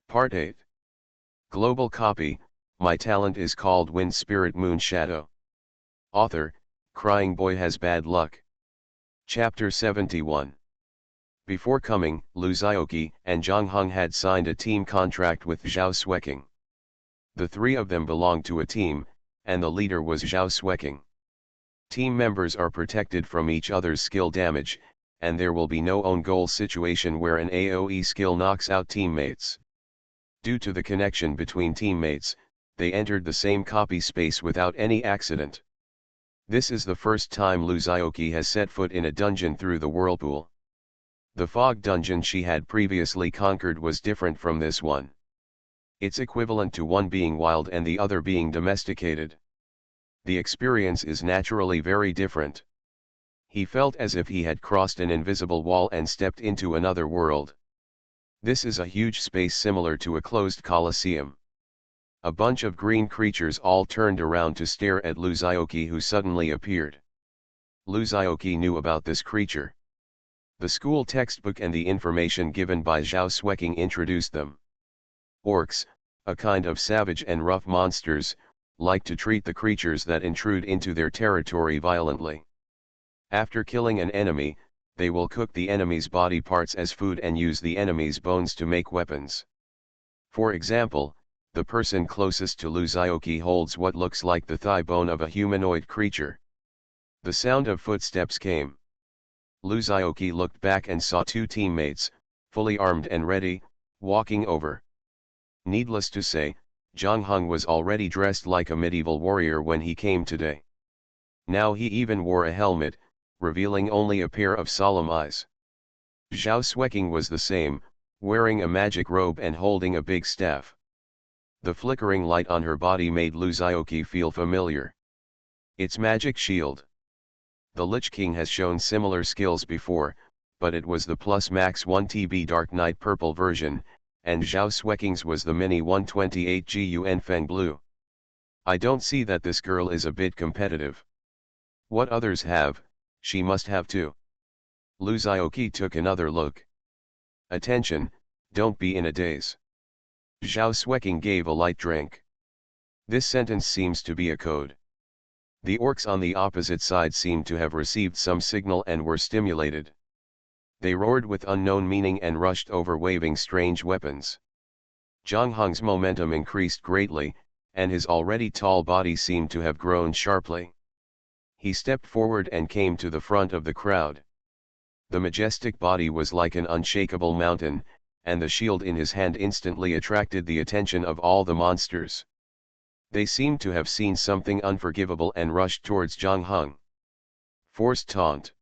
Part 8. Global Copy, My Talent is Called Wind Spirit Moon Shadow. Author, Crying Boy Has Bad Luck. Chapter 71. Before coming, Lu Xiaoqi and Zhang Heng had signed a team contract with Zhao Xueqing. The three of them belonged to a team, and the leader was Zhao Xueqing. Team members are protected from each other's skill damage, and there will be no own goal situation where an AoE skill knocks out teammates. Due to the connection between teammates, they entered the same copy space without any accident. This is the first time Lu Xiaoqi has set foot in a dungeon through the whirlpool. The fog dungeon she had previously conquered was different from this one. It's equivalent to one being wild and the other being domesticated. The experience is naturally very different. He felt as if he had crossed an invisible wall and stepped into another world. This is a huge space similar to a closed coliseum. A bunch of green creatures all turned around to stare at Lu Xiaoqi, who suddenly appeared. Lu Xiaoqi knew about this creature. The school textbook and the information given by Zhao Xueqing introduced them. Orcs, a kind of savage and rough monsters, like to treat the creatures that intrude into their territory violently. After killing an enemy, they will cook the enemy's body parts as food and use the enemy's bones to make weapons. For example, the person closest to Lu Xiaoqi holds what looks like the thigh bone of a humanoid creature. The sound of footsteps came. Lu Xiaoqi looked back and saw two teammates, fully armed and ready, walking over. Needless to say, Zhang Heng was already dressed like a medieval warrior when he came today. Now he even wore a helmet, revealing only a pair of solemn eyes. Zhao Xueqing was the same, wearing a magic robe and holding a big staff. The flickering light on her body made Lu Xiaoqi feel familiar. It's magic shield. The Lich King has shown similar skills before, but it was the plus max 1 TB Dark Knight purple version, and Zhao Xueqing's was the mini 128 GUN Feng Blue. I don't see that this girl is a bit competitive. What others have, she must have too. Lu Xiaoqi took another look. Attention, don't be in a daze. Zhao Xueqing gave a light drink. This sentence seems to be a code. The orcs on the opposite side seemed to have received some signal and were stimulated. They roared with unknown meaning and rushed over waving strange weapons. Zhang Heng's momentum increased greatly, and his already tall body seemed to have grown sharply. He stepped forward and came to the front of the crowd. The majestic body was like an unshakable mountain, and the shield in his hand instantly attracted the attention of all the monsters. They seemed to have seen something unforgivable and rushed towards Zhang Heng. Forced taunt.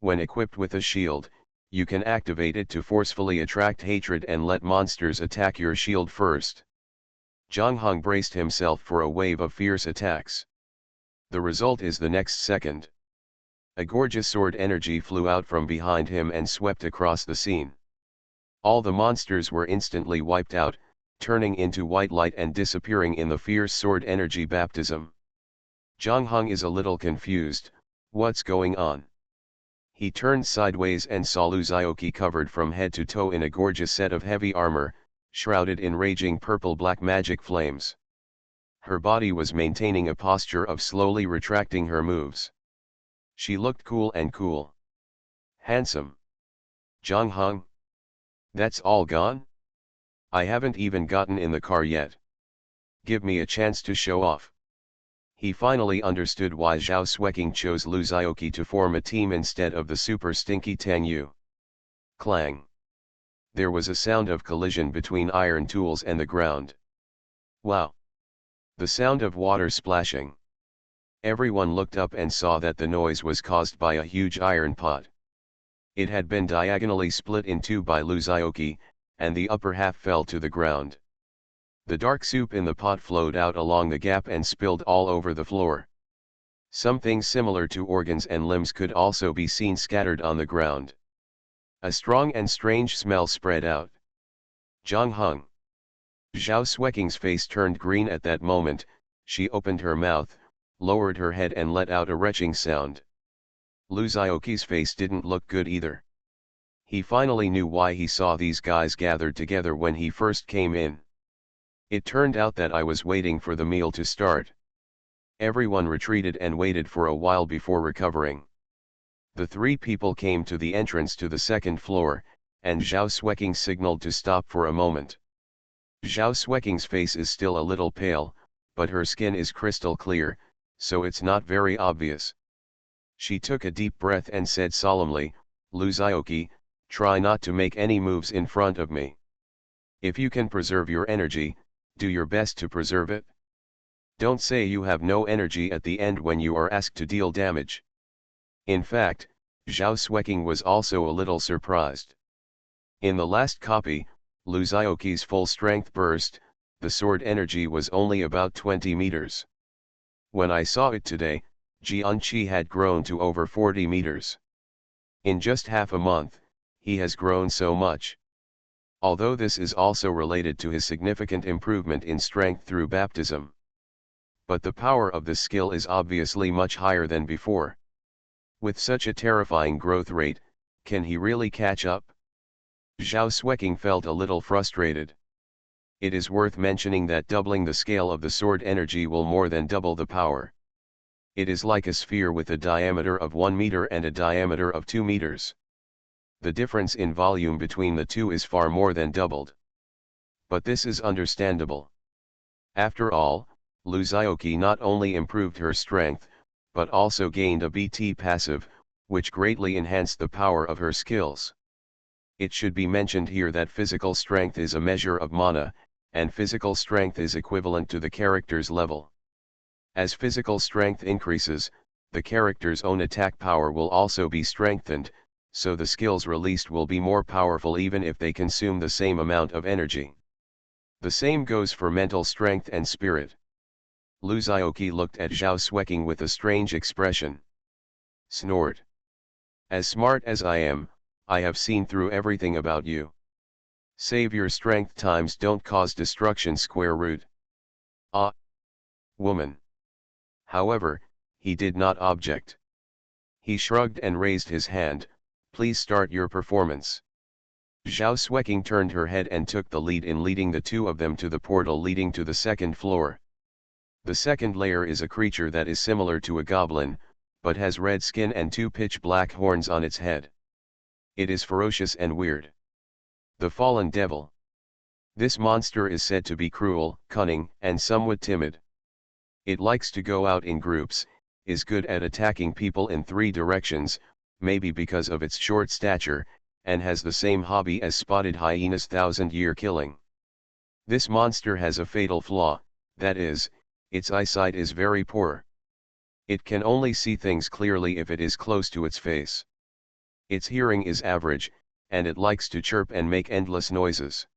When equipped with a shield, you can activate it to forcefully attract hatred and let monsters attack your shield first. Zhang Heng braced himself for a wave of fierce attacks. The result is the next second. A gorgeous sword energy flew out from behind him and swept across the scene. All the monsters were instantly wiped out, turning into white light and disappearing in the fierce sword energy baptism. Zhang Heng is a little confused. What's going on? He turned sideways and saw Lu Xiaoqi covered from head to toe in a gorgeous set of heavy armor, shrouded in raging purple-black magic flames. Her body was maintaining a posture of slowly retracting her moves. She looked cool and cool. Handsome. Zhang Heng? That's all gone? I haven't even gotten in the car yet. Give me a chance to show off. He finally understood why Zhao Xueqing chose Lu Xiaoqi to form a team instead of the super stinky Tang Yu. Clang. There was a sound of collision between iron tools and the ground. Wow. The sound of water splashing. Everyone looked up and saw that the noise was caused by a huge iron pot. It had been diagonally split in two by Lu Xiaoqi, and the upper half fell to the ground. The dark soup in the pot flowed out along the gap and spilled all over the floor. Something similar to organs and limbs could also be seen scattered on the ground. A strong and strange smell spread out. Zhang Heng. Zhao Xueqing's face turned green at that moment. She opened her mouth, lowered her head and let out a retching sound. Lu Xiaoqi's face didn't look good either. He finally knew why he saw these guys gathered together when he first came in. It turned out that I was waiting for the meal to start. Everyone retreated and waited for a while before recovering. The three people came to the entrance to the second floor, and Zhao Xueqing signaled to stop for a moment. Zhao Xueqing's face is still a little pale, but her skin is crystal clear, so it's not very obvious. She took a deep breath and said solemnly, "Lu Zioqi, try not to make any moves in front of me. If you can preserve your energy, do your best to preserve it. Don't say you have no energy at the end when you are asked to deal damage." In fact, Zhao Xueqing was also a little surprised. In the last copy, Lu Zioqi's full strength burst, the sword energy was only about 20 meters. When I saw it today, Jianqi had grown to over 40 meters. In just half a month, he has grown so much. Although this is also related to his significant improvement in strength through baptism. But the power of the skill is obviously much higher than before. With such a terrifying growth rate, can he really catch up? Zhao Xueqing felt a little frustrated. It is worth mentioning that doubling the scale of the sword energy will more than double the power. It is like a sphere with a diameter of 1 meter and a diameter of 2 meters. The difference in volume between the two is far more than doubled. But this is understandable. After all, Lu Zioqi not only improved her strength, but also gained a BT passive, which greatly enhanced the power of her skills. It should be mentioned here that physical strength is a measure of mana, and physical strength is equivalent to the character's level. As physical strength increases, the character's own attack power will also be strengthened, so the skills released will be more powerful even if they consume the same amount of energy. The same goes for mental strength and spirit. Lu Zioqi looked at Zhao Xueqing with a strange expression. Snort. As smart as I am, I have seen through everything about you. Save your strength times don't cause destruction square root. Ah. Woman. However, he did not object. He shrugged and raised his hand, "Please start your performance." Zhao Xueqing turned her head and took the lead in leading the two of them to the portal leading to the second floor. The second layer is a creature that is similar to a goblin, but has red skin and two pitch black horns on its head. It is ferocious and weird. The Fallen Devil. This monster is said to be cruel, cunning, and somewhat timid. It likes to go out in groups, is good at attacking people in 3 directions, maybe because of its short stature, and has the same hobby as spotted hyenas: 1,000-year killing. This monster has a fatal flaw, that is, its eyesight is very poor. It can only see things clearly if it is close to its face. Its hearing is average, and it likes to chirp and make endless noises.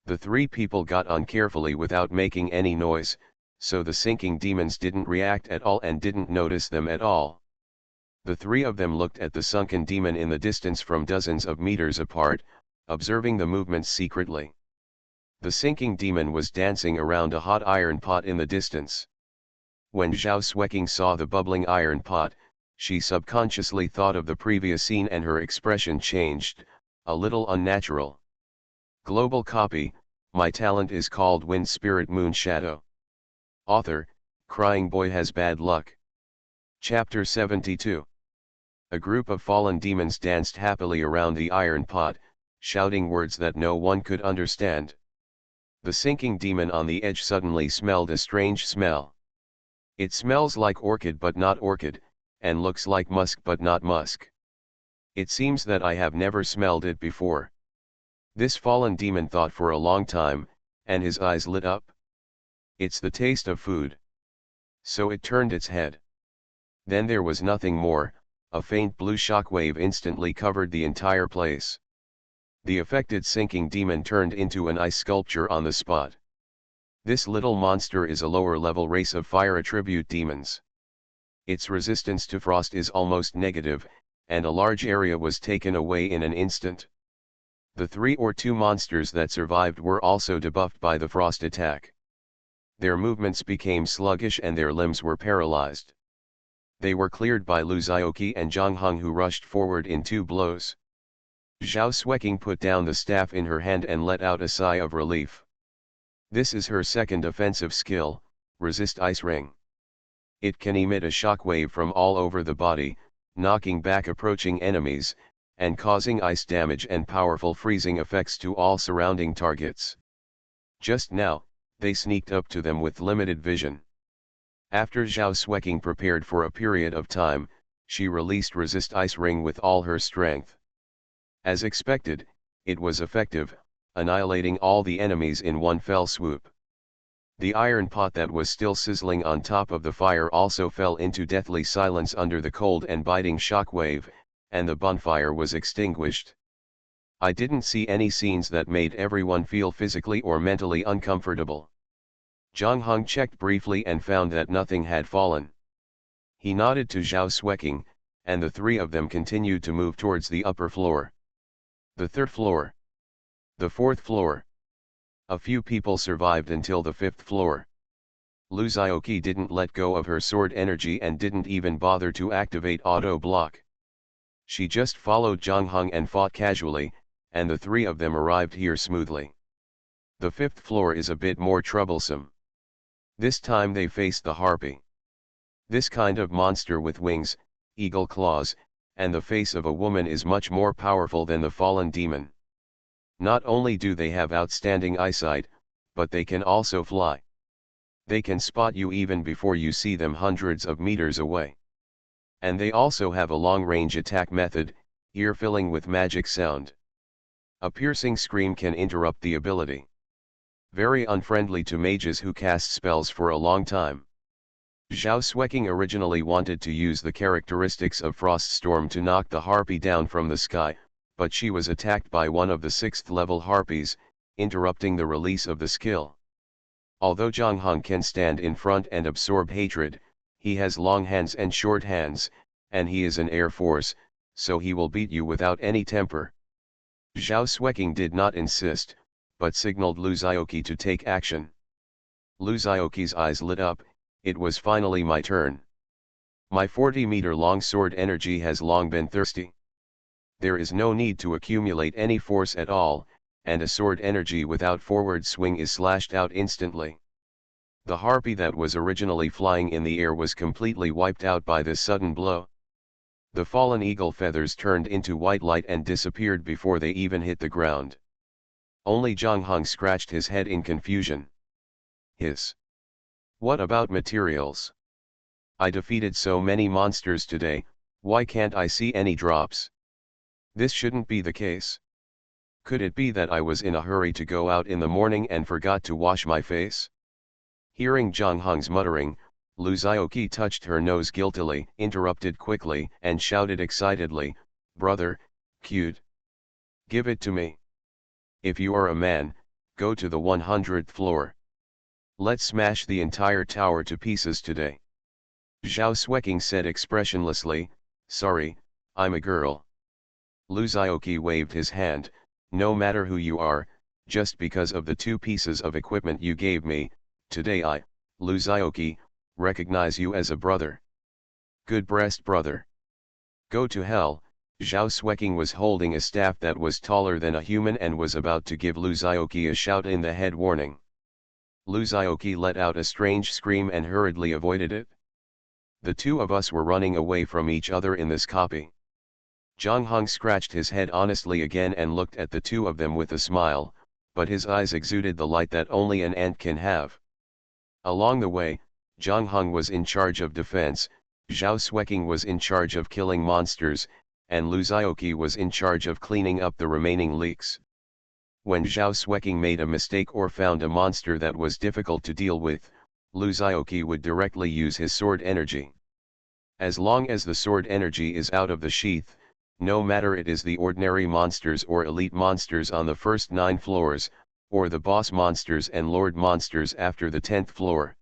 The 3 people got on carefully without making any noise, so the sinking demons didn't react at all and didn't notice them at all. The 3 of them looked at the sunken demon in the distance from dozens of meters apart, observing the movements secretly. The sinking demon was dancing around a hot iron pot in the distance. When Zhao Xueqing saw the bubbling iron pot, she subconsciously thought of the previous scene and her expression changed, a little unnatural. Global copy, my talent is called Wind Spirit Moon Shadow. Author, Crying Boy Has Bad Luck. Chapter 72. A group of fallen demons danced happily around the iron pot, shouting words that no one could understand. The sinking demon on the edge suddenly smelled a strange smell. It smells like orchid but not orchid, and looks like musk but not musk. It seems that I have never smelled it before. This fallen demon thought for a long time, and his eyes lit up. It's the taste of food. So it turned its head. Then there was nothing more, a faint blue shockwave instantly covered the entire place. The affected sinking demon turned into an ice sculpture on the spot. This little monster is a lower-level race of fire attribute demons. Its resistance to frost is almost negative, and a large area was taken away in an instant. The 3 or 2 monsters that survived were also debuffed by the frost attack. Their movements became sluggish and their limbs were paralyzed. They were cleared by Lu Zioqi and Zhang Heng, who rushed forward in 2 blows. Zhao Xueqing put down the staff in her hand and let out a sigh of relief. This is her second offensive skill, Resist Ice Ring. It can emit a shock wave from all over the body, knocking back approaching enemies, and causing ice damage and powerful freezing effects to all surrounding targets. Just now, they sneaked up to them with limited vision. After Zhao Xueqing prepared for a period of time, she released Resist Ice Ring with all her strength. As expected, it was effective, annihilating all the enemies in one fell swoop. The iron pot that was still sizzling on top of the fire also fell into deathly silence under the cold and biting shock wave, and the bonfire was extinguished. I didn't see any scenes that made everyone feel physically or mentally uncomfortable. Zhang Hong checked briefly and found that nothing had fallen. He nodded to Zhao Xueqing, and the three of them continued to move towards the upper floor. The third floor. The fourth floor. A few people survived until the fifth floor. Lu Xiaoqi didn't let go of her sword energy and didn't even bother to activate auto block. She just followed Zhang Hong and fought casually, and the three of them arrived here smoothly. The fifth floor is a bit more troublesome. This time they faced the harpy. This kind of monster with wings, eagle claws, and the face of a woman is much more powerful than the fallen demon. Not only do they have outstanding eyesight, but they can also fly. They can spot you even before you see them hundreds of meters away. And they also have a long-range attack method, ear-filling with magic sound. A piercing scream can interrupt the ability. Very unfriendly to mages who cast spells for a long time. Zhao Xueqing originally wanted to use the characteristics of Frost Storm to knock the harpy down from the sky, but she was attacked by one of the 6th level harpies, interrupting the release of the skill. Although Zhang Hong can stand in front and absorb hatred, he has long hands and short hands, and he is an air force, so he will beat you without any temper. Zhao Xueqing did not insist, but signaled Lu Xiaoqi to take action. Lu Xiaoqi's eyes lit up. It was finally my turn. My 40-meter-long sword energy has long been thirsty. There is no need to accumulate any force at all, and a sword energy without forward swing is slashed out instantly. The harpy that was originally flying in the air was completely wiped out by this sudden blow. The fallen eagle feathers turned into white light and disappeared before they even hit the ground. Only Zhang Hong scratched his head in confusion. Hiss. What about materials? I defeated so many monsters today, why can't I see any drops? This shouldn't be the case. Could it be that I was in a hurry to go out in the morning and forgot to wash my face? Hearing Zhang Hong's muttering, Lu Xiaoqi touched her nose guiltily, interrupted quickly, and shouted excitedly, "Brother, cute. Give it to me. If you are a man, go to the 100th floor. Let's smash the entire tower to pieces today." Zhao Xueqing said expressionlessly, "Sorry, I'm a girl." Lu Xiaoqi waved his hand, "No matter who you are, just because of the 2 pieces of equipment you gave me, today I, Lu Xiaoqi, recognize you as a brother. Good breast brother. Go to hell." Zhao Xueqing was holding a staff that was taller than a human and was about to give Lu Xiaoqi a shout in the head warning. Lu Xiaoqi let out a strange scream and hurriedly avoided it. The two of us were running away from each other in this copy. Zhang Hong scratched his head honestly again and looked at the two of them with a smile, but his eyes exuded the light that only an ant can have. Along the way, Zhang Hong was in charge of defense, Zhao Xueqing was in charge of killing monsters, and Lu Xiaoqi was in charge of cleaning up the remaining leaks. When Zhao Xueqing made a mistake or found a monster that was difficult to deal with, Lu Xiaoqi would directly use his sword energy. As long as the sword energy is out of the sheath, no matter it is the ordinary monsters or elite monsters on the first 9 floors, or the boss monsters and lord monsters after the 10th floor.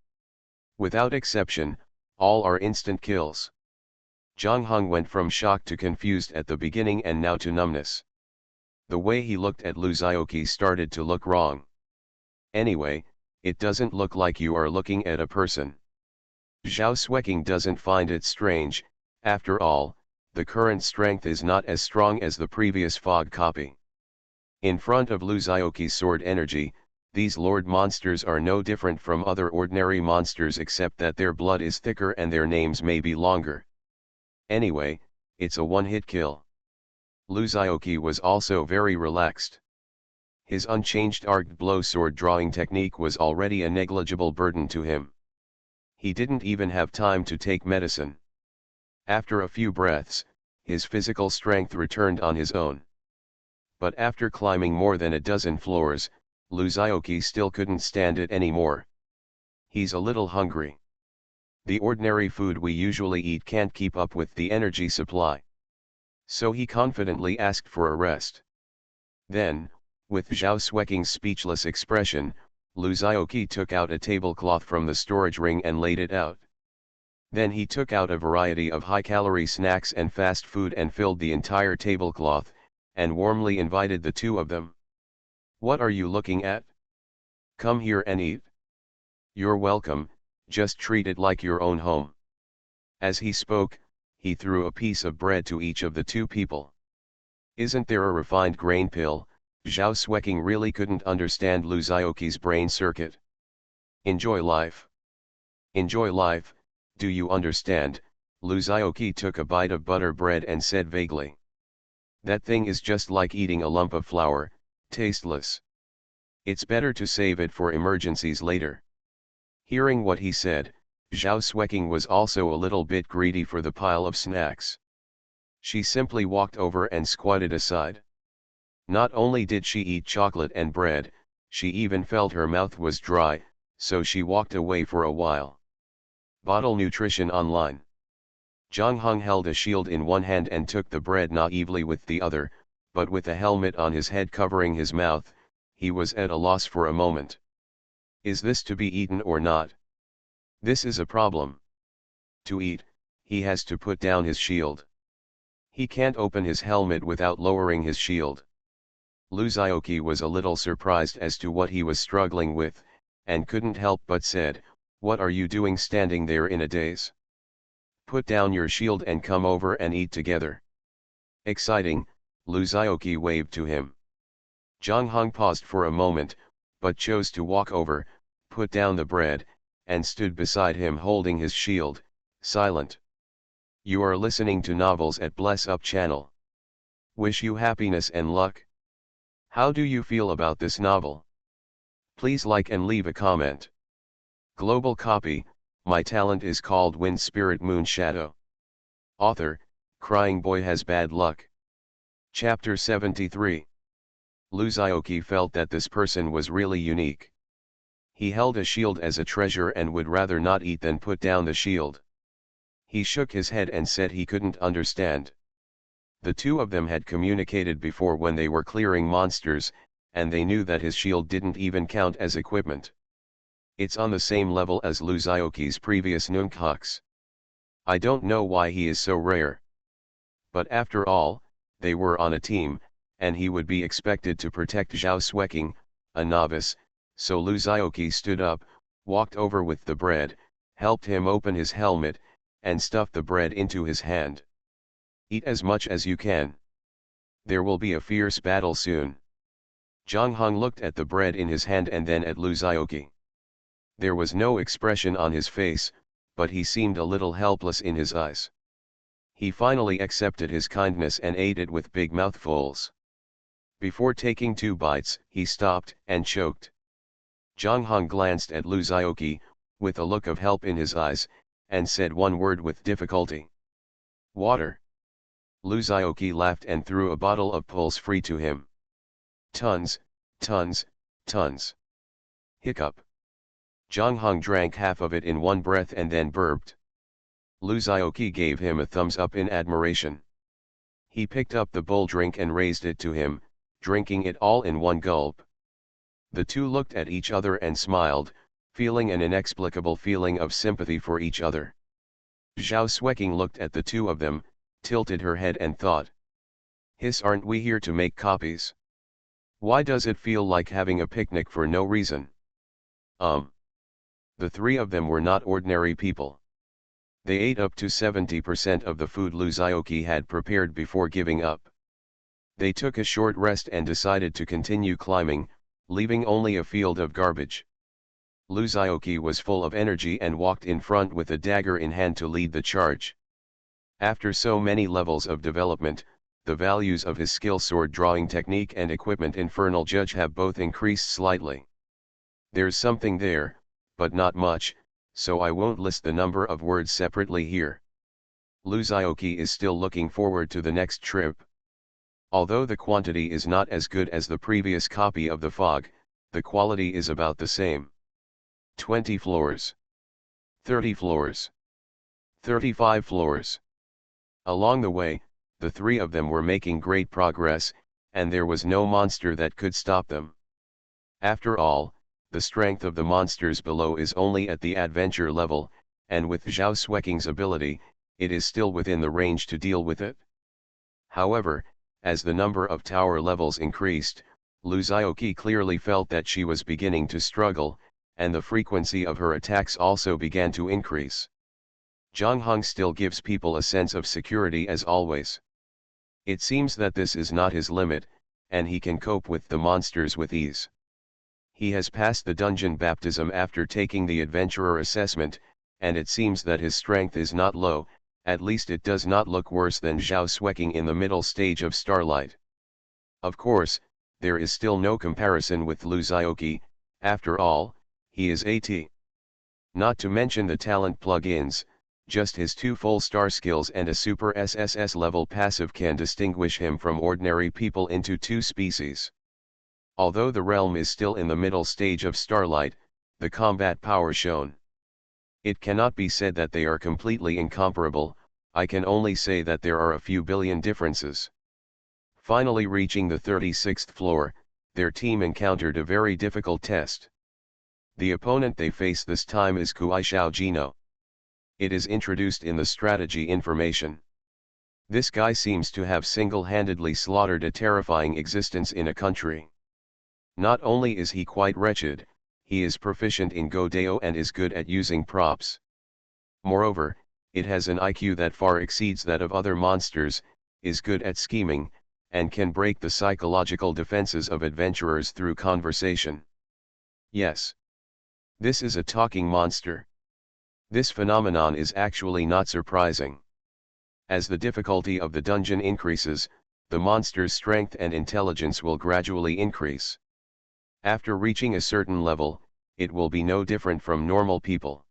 Without exception, all are instant kills. Zhang Hong went from shock to confused at the beginning and now to numbness. The way he looked at Lu Xiaoqi started to look wrong. Anyway, it doesn't look like you are looking at a person. Zhao Xueqing doesn't find it strange, after all, the current strength is not as strong as the previous fog copy. In front of Luzioki's sword energy, these lord monsters are no different from other ordinary monsters except that their blood is thicker and their names may be longer. Anyway, it's a one-hit kill. Luzioki was also very relaxed. His unchanged arced blow sword drawing technique was already a negligible burden to him. He didn't even have time to take medicine. After a few breaths, his physical strength returned on his own. But after climbing more than a dozen floors, Luzioki still couldn't stand it anymore. He's a little hungry. The ordinary food we usually eat can't keep up with the energy supply. So he confidently asked for a rest. Then, with Zhao Xueqing's speechless expression, Luzioki took out a tablecloth from the storage ring and laid it out. Then he took out a variety of high-calorie snacks and fast food and filled the entire tablecloth, and warmly invited the two of them. "What are you looking at? Come here and eat. You're welcome, just treat it like your own home." As he spoke, he threw a piece of bread to each of the two people. Isn't there a refined grain pill? Zhao Xueqing really couldn't understand Luzioki's brain circuit. Enjoy life. Enjoy life, do you understand? Luzioki took a bite of butter bread and said vaguely. That thing is just like eating a lump of flour, tasteless. It's better to save it for emergencies later. Hearing what he said, Zhao Xueqing was also a little bit greedy for the pile of snacks. She simply walked over and squatted aside. Not only did she eat chocolate and bread, she even felt her mouth was dry, so she walked away for a while. Bottle Nutrition Online. Zhang Hong held a shield in one hand and took the bread naively with the other, but with a helmet on his head covering his mouth, he was at a loss for a moment. Is this to be eaten or not? This is a problem. To eat, he has to put down his shield. He can't open his helmet without lowering his shield. Luzioki was a little surprised as to what he was struggling with, and couldn't help but said, "What are you doing standing there in a daze? Put down your shield and come over and eat together." Exciting, Luzioki waved to him. Zhang Hong paused for a moment, but chose to walk over, put down the bread, and stood beside him holding his shield, silent. You are listening to Novels at Bless Up channel. Wish you happiness and luck. How do you feel about this novel? Please like and leave a comment. Global copy, my talent is called Wind Spirit Moon Shadow. Author, Crying Boy Has Bad Luck. Chapter 73. Luzioki felt that this person was really unique. He held a shield as a treasure and would rather not eat than put down the shield. He shook his head and said he couldn't understand. The two of them had communicated before when they were clearing monsters, and they knew that his shield didn't even count as equipment. It's on the same level as Luzioki's previous nunchucks. I don't know why he is so rare. But after all, they were on a team, and he would be expected to protect Zhao Xueqing, a novice, so Luzioki stood up, walked over with the bread, helped him open his helmet, and stuffed the bread into his hand. Eat as much as you can. There will be a fierce battle soon. Zhang Hong looked at the bread in his hand and then at Luzioki. There was no expression on his face, but he seemed a little helpless in his eyes. He finally accepted his kindness and ate it with big mouthfuls. Before taking 2 bites, he stopped and choked. Zhang Hong glanced at Luzioki, with a look of help in his eyes, and said one word with difficulty. Water. Luzioki laughed and threw a bottle of Pulse-Free to him. Tons, tons, tons. Hiccup. Zhang Hong drank half of it in one breath and then burped. Luzioki gave him a thumbs up in admiration. He picked up the bowl drink and raised it to him, drinking it all in one gulp. The two looked at each other and smiled, feeling an inexplicable feeling of sympathy for each other. Zhao Xueqing looked at the two of them, tilted her head and thought. Aren't we here to make copies? Why does it feel like having a picnic for no reason? The three of them were not ordinary people. They ate up to 70% of the food Luzaoki had prepared before giving up. They took a short rest and decided to continue climbing, leaving only a field of garbage. Luzaoki was full of energy and walked in front with a dagger in hand to lead the charge. After so many levels of development, the values of his skill sword drawing technique and equipment Infernal Judge have both increased slightly. There's something there, but not much, so I won't list the number of words separately here. Luzaoki is still looking forward to the next trip. Although the quantity is not as good as the previous copy of the fog, the quality is about the same. 20 floors. 30 floors. 35 floors. Along the way, the three of them were making great progress, and there was no monster that could stop them. After all, the strength of the monsters below is only at the adventure level, and with Zhao Xueqing's ability, it is still within the range to deal with it. However, as the number of tower levels increased, Luzaoki clearly felt that she was beginning to struggle, and the frequency of her attacks also began to increase. Zhang Heng still gives people a sense of security as always. It seems that this is not his limit, and he can cope with the monsters with ease. He has passed the dungeon baptism after taking the adventurer assessment, and it seems that his strength is not low, at least it does not look worse than Zhao Xueqing in the middle stage of Starlight. Of course, there is still no comparison with Luzaoki, after all, he is AT. Not to mention the talent plugins, just his 2 full star skills and a super SSS level passive can distinguish him from ordinary people into 2 species. Although the realm is still in the middle stage of Starlight, the combat power shown. It cannot be said that they are completely incomparable, I can only say that there are a few billion differences. Finally reaching the 36th floor, their team encountered a very difficult test. The opponent they face this time is Kuaishao Jino. It is introduced in the strategy information. This guy seems to have single-handedly slaughtered a terrifying existence in a country. Not only is he quite wretched, he is proficient in Godeo and is good at using props. Moreover, it has an IQ that far exceeds that of other monsters, is good at scheming, and can break the psychological defenses of adventurers through conversation. Yes. This is a talking monster. This phenomenon is actually not surprising. As the difficulty of the dungeon increases, the monster's strength and intelligence will gradually increase. After reaching a certain level, it will be no different from normal people.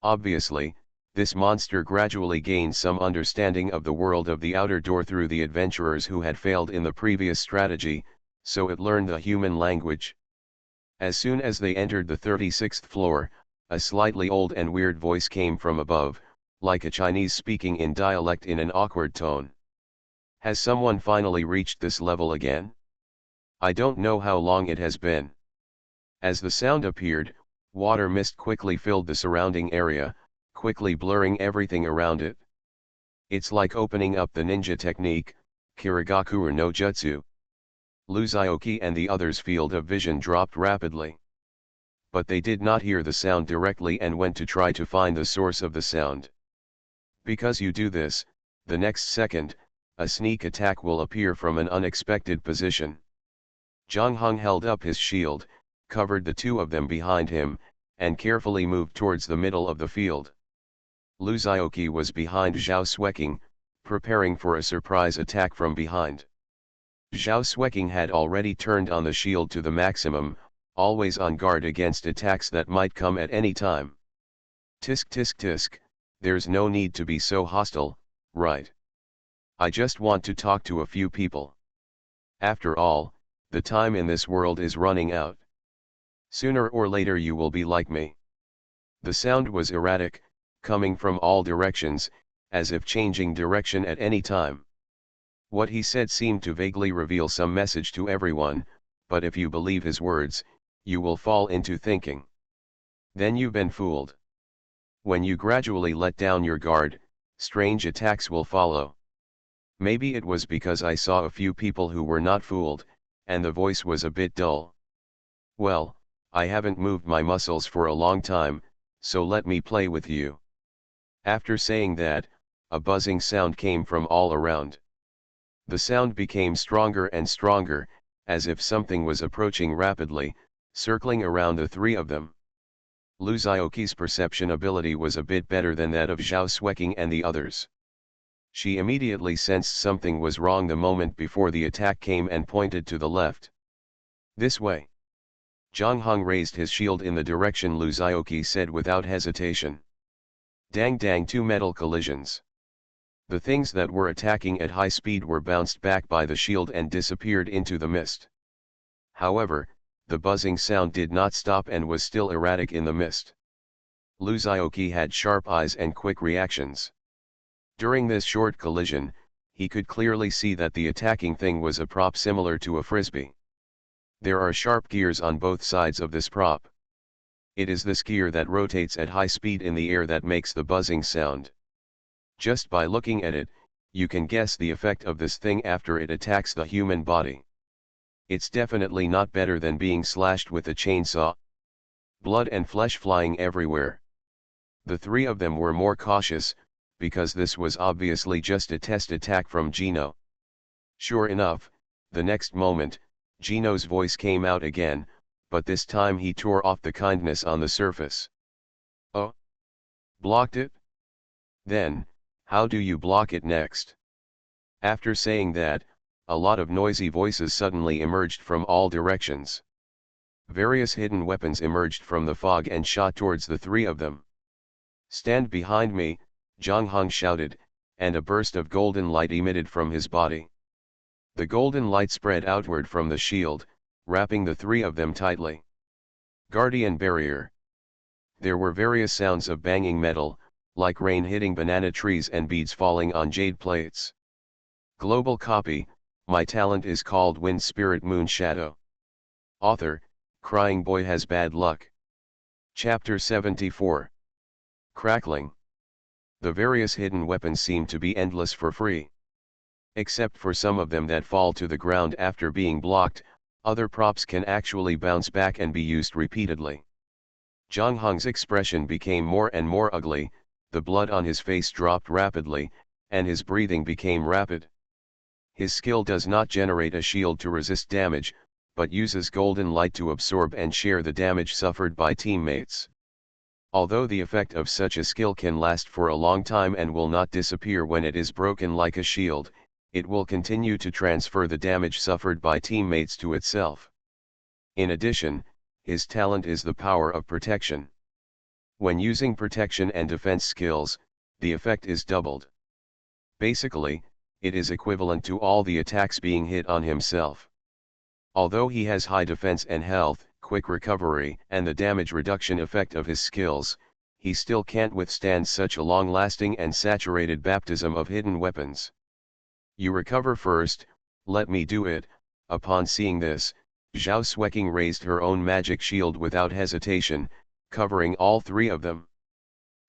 Obviously, this monster gradually gains some understanding of the world of the outer door through the adventurers who had failed in the previous strategy, so it learned the human language. As soon as they entered the 36th floor, a slightly old and weird voice came from above, like a Chinese speaking in dialect in an awkward tone. Has someone finally reached this level again? I don't know how long it has been. As the sound appeared, water mist quickly filled the surrounding area, quickly blurring everything around it. It's like opening up the ninja technique, Kirigakure no Jutsu. Luzaoki and the others' field of vision dropped rapidly. But they did not hear the sound directly and went to try to find the source of the sound. Because you do this, the next second, a sneak attack will appear from an unexpected position. Zhang Heng held up his shield, covered the 2 of them behind him, and carefully moved towards the middle of the field. Luzaoki was behind Zhao Xueqing, preparing for a surprise attack from behind. Zhao Xueqing had already turned on the shield to the maximum, always on guard against attacks that might come at any time. Tisk tisk tisk, there's no need to be so hostile, right? I just want to talk to a few people. After all, the time in this world is running out. Sooner or later you will be like me. The sound was erratic, coming from all directions, as if changing direction at any time. What he said seemed to vaguely reveal some message to everyone, but if you believe his words, you will fall into thinking. Then you've been fooled. When you gradually let down your guard, strange attacks will follow. Maybe it was because I saw a few people who were not fooled, and the voice was a bit dull. Well, I haven't moved my muscles for a long time, so let me play with you. After saying that, a buzzing sound came from all around. The sound became stronger and stronger, as if something was approaching rapidly, circling around the three of them. Lu Xiaoqi's perception ability was a bit better than that of Zhao Xueqing and the others. She immediately sensed something was wrong the moment before the attack came and pointed to the left. This way. Zhang Hong raised his shield in the direction Lu Xiaoqi said without hesitation. Dang dang, two metal collisions. The things that were attacking at high speed were bounced back by the shield and disappeared into the mist. However, the buzzing sound did not stop and was still erratic in the mist. Lu Xiaoqi had sharp eyes and quick reactions. During this short collision, he could clearly see that the attacking thing was a prop similar to a frisbee. There are sharp gears on both sides of this prop. It is this gear that rotates at high speed in the air that makes the buzzing sound. Just by looking at it, you can guess the effect of this thing after it attacks the human body. It's definitely not better than being slashed with a chainsaw. Blood and flesh flying everywhere. The three of them were more cautious, because this was obviously just a test attack from Gino. Sure enough, the next moment, Gino's voice came out again, but this time he tore off the kindness on the surface. Oh? Blocked it? Then, how do you block it next? After saying that, a lot of noisy voices suddenly emerged from all directions. Various hidden weapons emerged from the fog and shot towards the three of them. Stand behind me, Zhang Hong shouted, and a burst of golden light emitted from his body. The golden light spread outward from the shield, wrapping the three of them tightly. Guardian barrier. There were various sounds of banging metal, like rain hitting banana trees and beads falling on jade plates. Global copy, my talent is called Wind Spirit Moon Shadow. Author, Crying Boy Has Bad Luck. Chapter 74. Crackling. The various hidden weapons seem to be endless for free. Except for some of them that fall to the ground after being blocked, other props can actually bounce back and be used repeatedly. Zhang Hong's expression became more and more ugly, the blood on his face dropped rapidly, and his breathing became rapid. His skill does not generate a shield to resist damage, but uses golden light to absorb and share the damage suffered by teammates. Although the effect of such a skill can last for a long time and will not disappear when it is broken like a shield, it will continue to transfer the damage suffered by teammates to itself. In addition, his talent is the power of protection. When using protection and defense skills, the effect is doubled. Basically, it is equivalent to all the attacks being hit on himself. Although he has high defense and health, quick recovery, and the damage reduction effect of his skills, he still can't withstand such a long-lasting and saturated baptism of hidden weapons. You recover first, let me do it. Upon seeing this, Zhao Xueqing raised her own magic shield without hesitation, covering all three of them.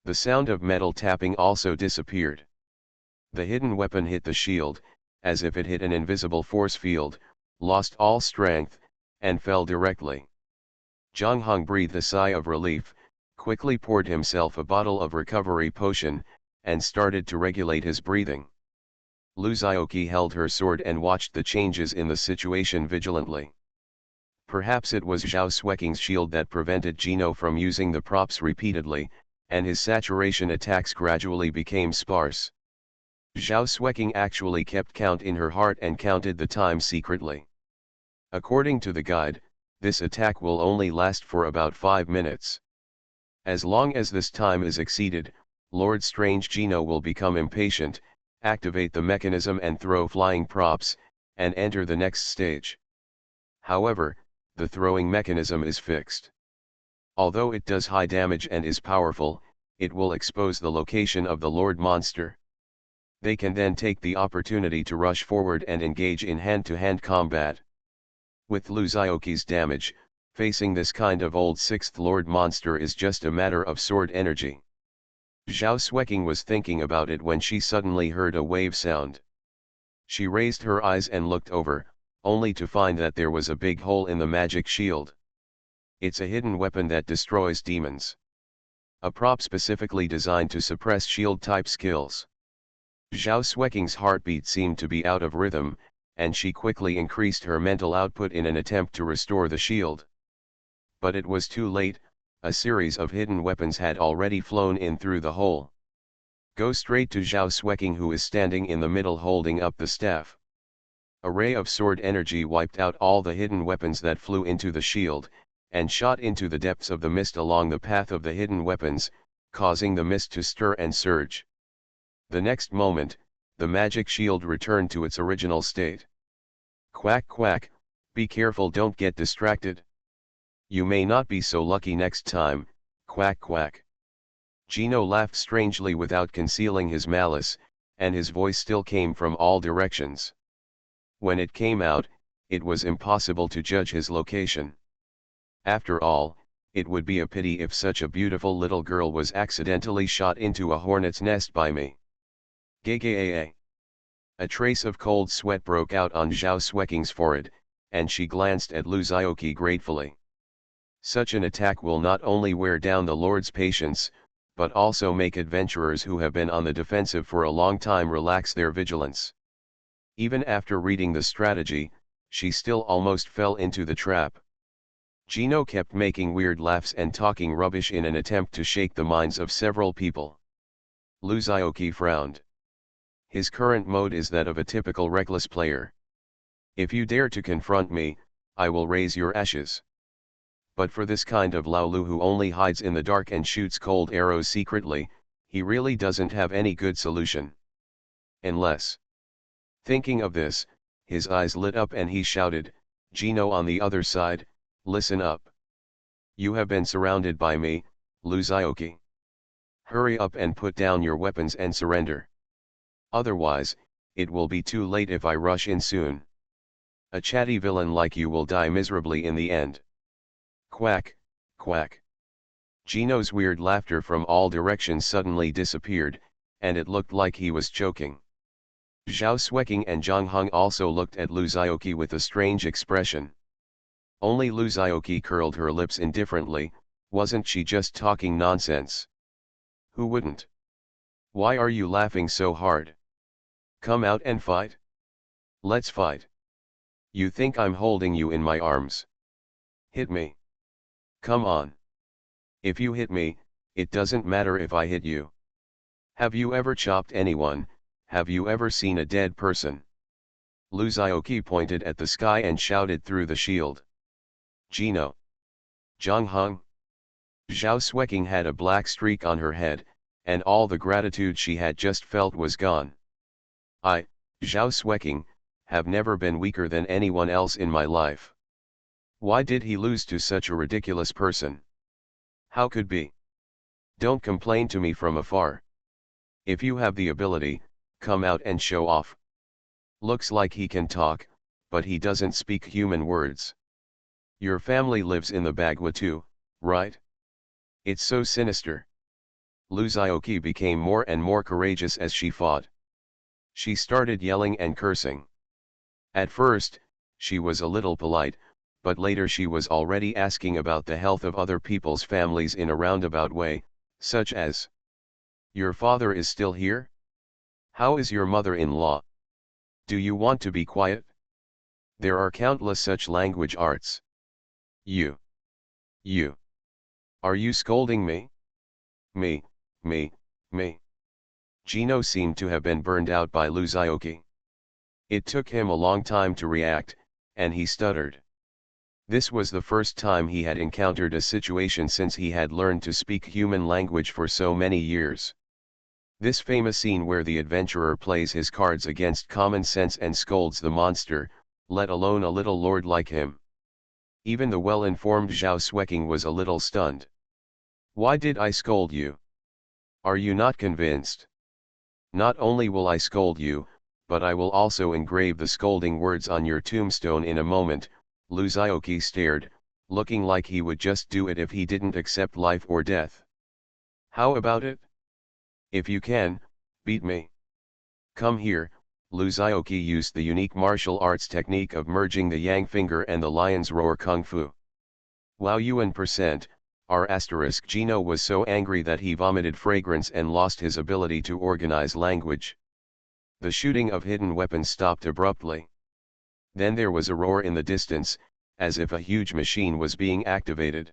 The sound of metal tapping also disappeared. The hidden weapon hit the shield, as if it hit an invisible force field, lost all strength, and fell directly. Zhang Hong breathed a sigh of relief, quickly poured himself a bottle of recovery potion, and started to regulate his breathing. Lu Xiaoqi held her sword and watched the changes in the situation vigilantly. Perhaps it was Zhao Xueqing's shield that prevented Gino from using the props repeatedly, and his saturation attacks gradually became sparse. Zhao Xueqing actually kept count in her heart and counted the time secretly. According to the guide, this attack will only last for about 5 minutes. As long as this time is exceeded, Lord Strange Gino will become impatient, activate the mechanism and throw flying props, and enter the next stage. However, the throwing mechanism is fixed. Although it does high damage and is powerful, it will expose the location of the Lord Monster. They can then take the opportunity to rush forward and engage in hand-to-hand combat. With Lu Xiaoqi's damage, facing this kind of old sixth Lord Monster is just a matter of sword energy. Zhao Xueqing was thinking about it when she suddenly heard a wave sound. She raised her eyes and looked over, only to find that there was a big hole in the magic shield. It's a hidden weapon that destroys demons. a prop specifically designed to suppress shield-type skills. Zhao Xueqing's heartbeat seemed to be out of rhythm, and she quickly increased her mental output in an attempt to restore the shield. But it was too late, a series of hidden weapons had already flown in through the hole. Go straight to Zhao Xueqing, who is standing in the middle holding up the staff. A ray of sword energy wiped out all the hidden weapons that flew into the shield, and shot into the depths of the mist along the path of the hidden weapons, causing the mist to stir and surge. The next moment, the magic shield returned to its original state. Quack quack, be careful, don't get distracted. You may not be so lucky next time, quack quack. Gino laughed strangely without concealing his malice, and his voice still came from all directions. When it came out, it was impossible to judge his location. After all, it would be a pity if such a beautiful little girl was accidentally shot into a hornet's nest by me. Gagaaa. A trace of cold sweat broke out on Zhao Xueqing's forehead, and she glanced at Lu Zhaoqi gratefully. Such an attack will not only wear down the Lord's patience, but also make adventurers who have been on the defensive for a long time relax their vigilance. Even after reading the strategy, she still almost fell into the trap. Gino kept making weird laughs and talking rubbish in an attempt to shake the minds of several people. Lu Zhaoqi frowned. His current mode is that of a typical reckless player. If you dare to confront me, I will raise your ashes. But for this kind of Laolu who only hides in the dark and shoots cold arrows secretly, he really doesn't have any good solution. Unless. Thinking of this, his eyes lit up and he shouted, Gino on the other side, listen up. You have been surrounded by me, Lu Zhaoqi. Hurry up and put down your weapons and surrender. Otherwise, it will be too late if I rush in soon. A chatty villain like you will die miserably in the end. Quack, quack. Gino's weird laughter from all directions suddenly disappeared, and it looked like he was choking. Zhao Xueqing and Zhang Heng also looked at Lu Zhaoqi with a strange expression. Only Lu Zhaoqi curled her lips indifferently, wasn't she just talking nonsense? Who wouldn't? Why are you laughing so hard? Come out and fight. Let's fight. You think I'm holding you in my arms? Hit me. Come on. If you hit me, it doesn't matter if I hit you. Have you ever chopped anyone? Have you ever seen a dead person? Lu Zhaoqi pointed at the sky and shouted through the shield. Gino. Zhang Heng. Zhao Xueqing had a black streak on her head, and all the gratitude she had just felt was gone. I, Zhao Xueqing, have never been weaker than anyone else in my life. Why did he lose to such a ridiculous person? How could be? Don't complain to me from afar. If you have the ability, come out and show off. Looks like he can talk, but he doesn't speak human words. Your family lives in the Bagua too, right? It's so sinister. Lu Zhaoqi became more and more courageous as she fought. She started yelling and cursing. At first, she was a little polite, but later she was already asking about the health of other people's families in a roundabout way, such as, your father is still here? How is your mother-in-law? Do you want to be quiet? There are countless such language arts. You. Are you scolding me? Me. Gino seemed to have been burned out by Lu Zhaoqi. It took him a long time to react, and he stuttered. This was the first time he had encountered a situation since he had learned to speak human language for so many years. This famous scene where the adventurer plays his cards against common sense and scolds the monster, let alone a little lord like him. Even the well-informed Zhao Xueqing was a little stunned. Why did I scold you? Are you not convinced? Not only will I scold you, but I will also engrave the scolding words on your tombstone in a moment. Lu Zhaoqi stared, looking like he would just do it if he didn't accept life or death. How about it? If you can, beat me. Come here. Lu Zhaoqi used the unique martial arts technique of merging the Yang finger and the lion's roar kung fu. Wow Yuan %, Gino was so angry that he vomited fragrance and lost his ability to organize language. The shooting of hidden weapons stopped abruptly. Then there was a roar in the distance, as if a huge machine was being activated.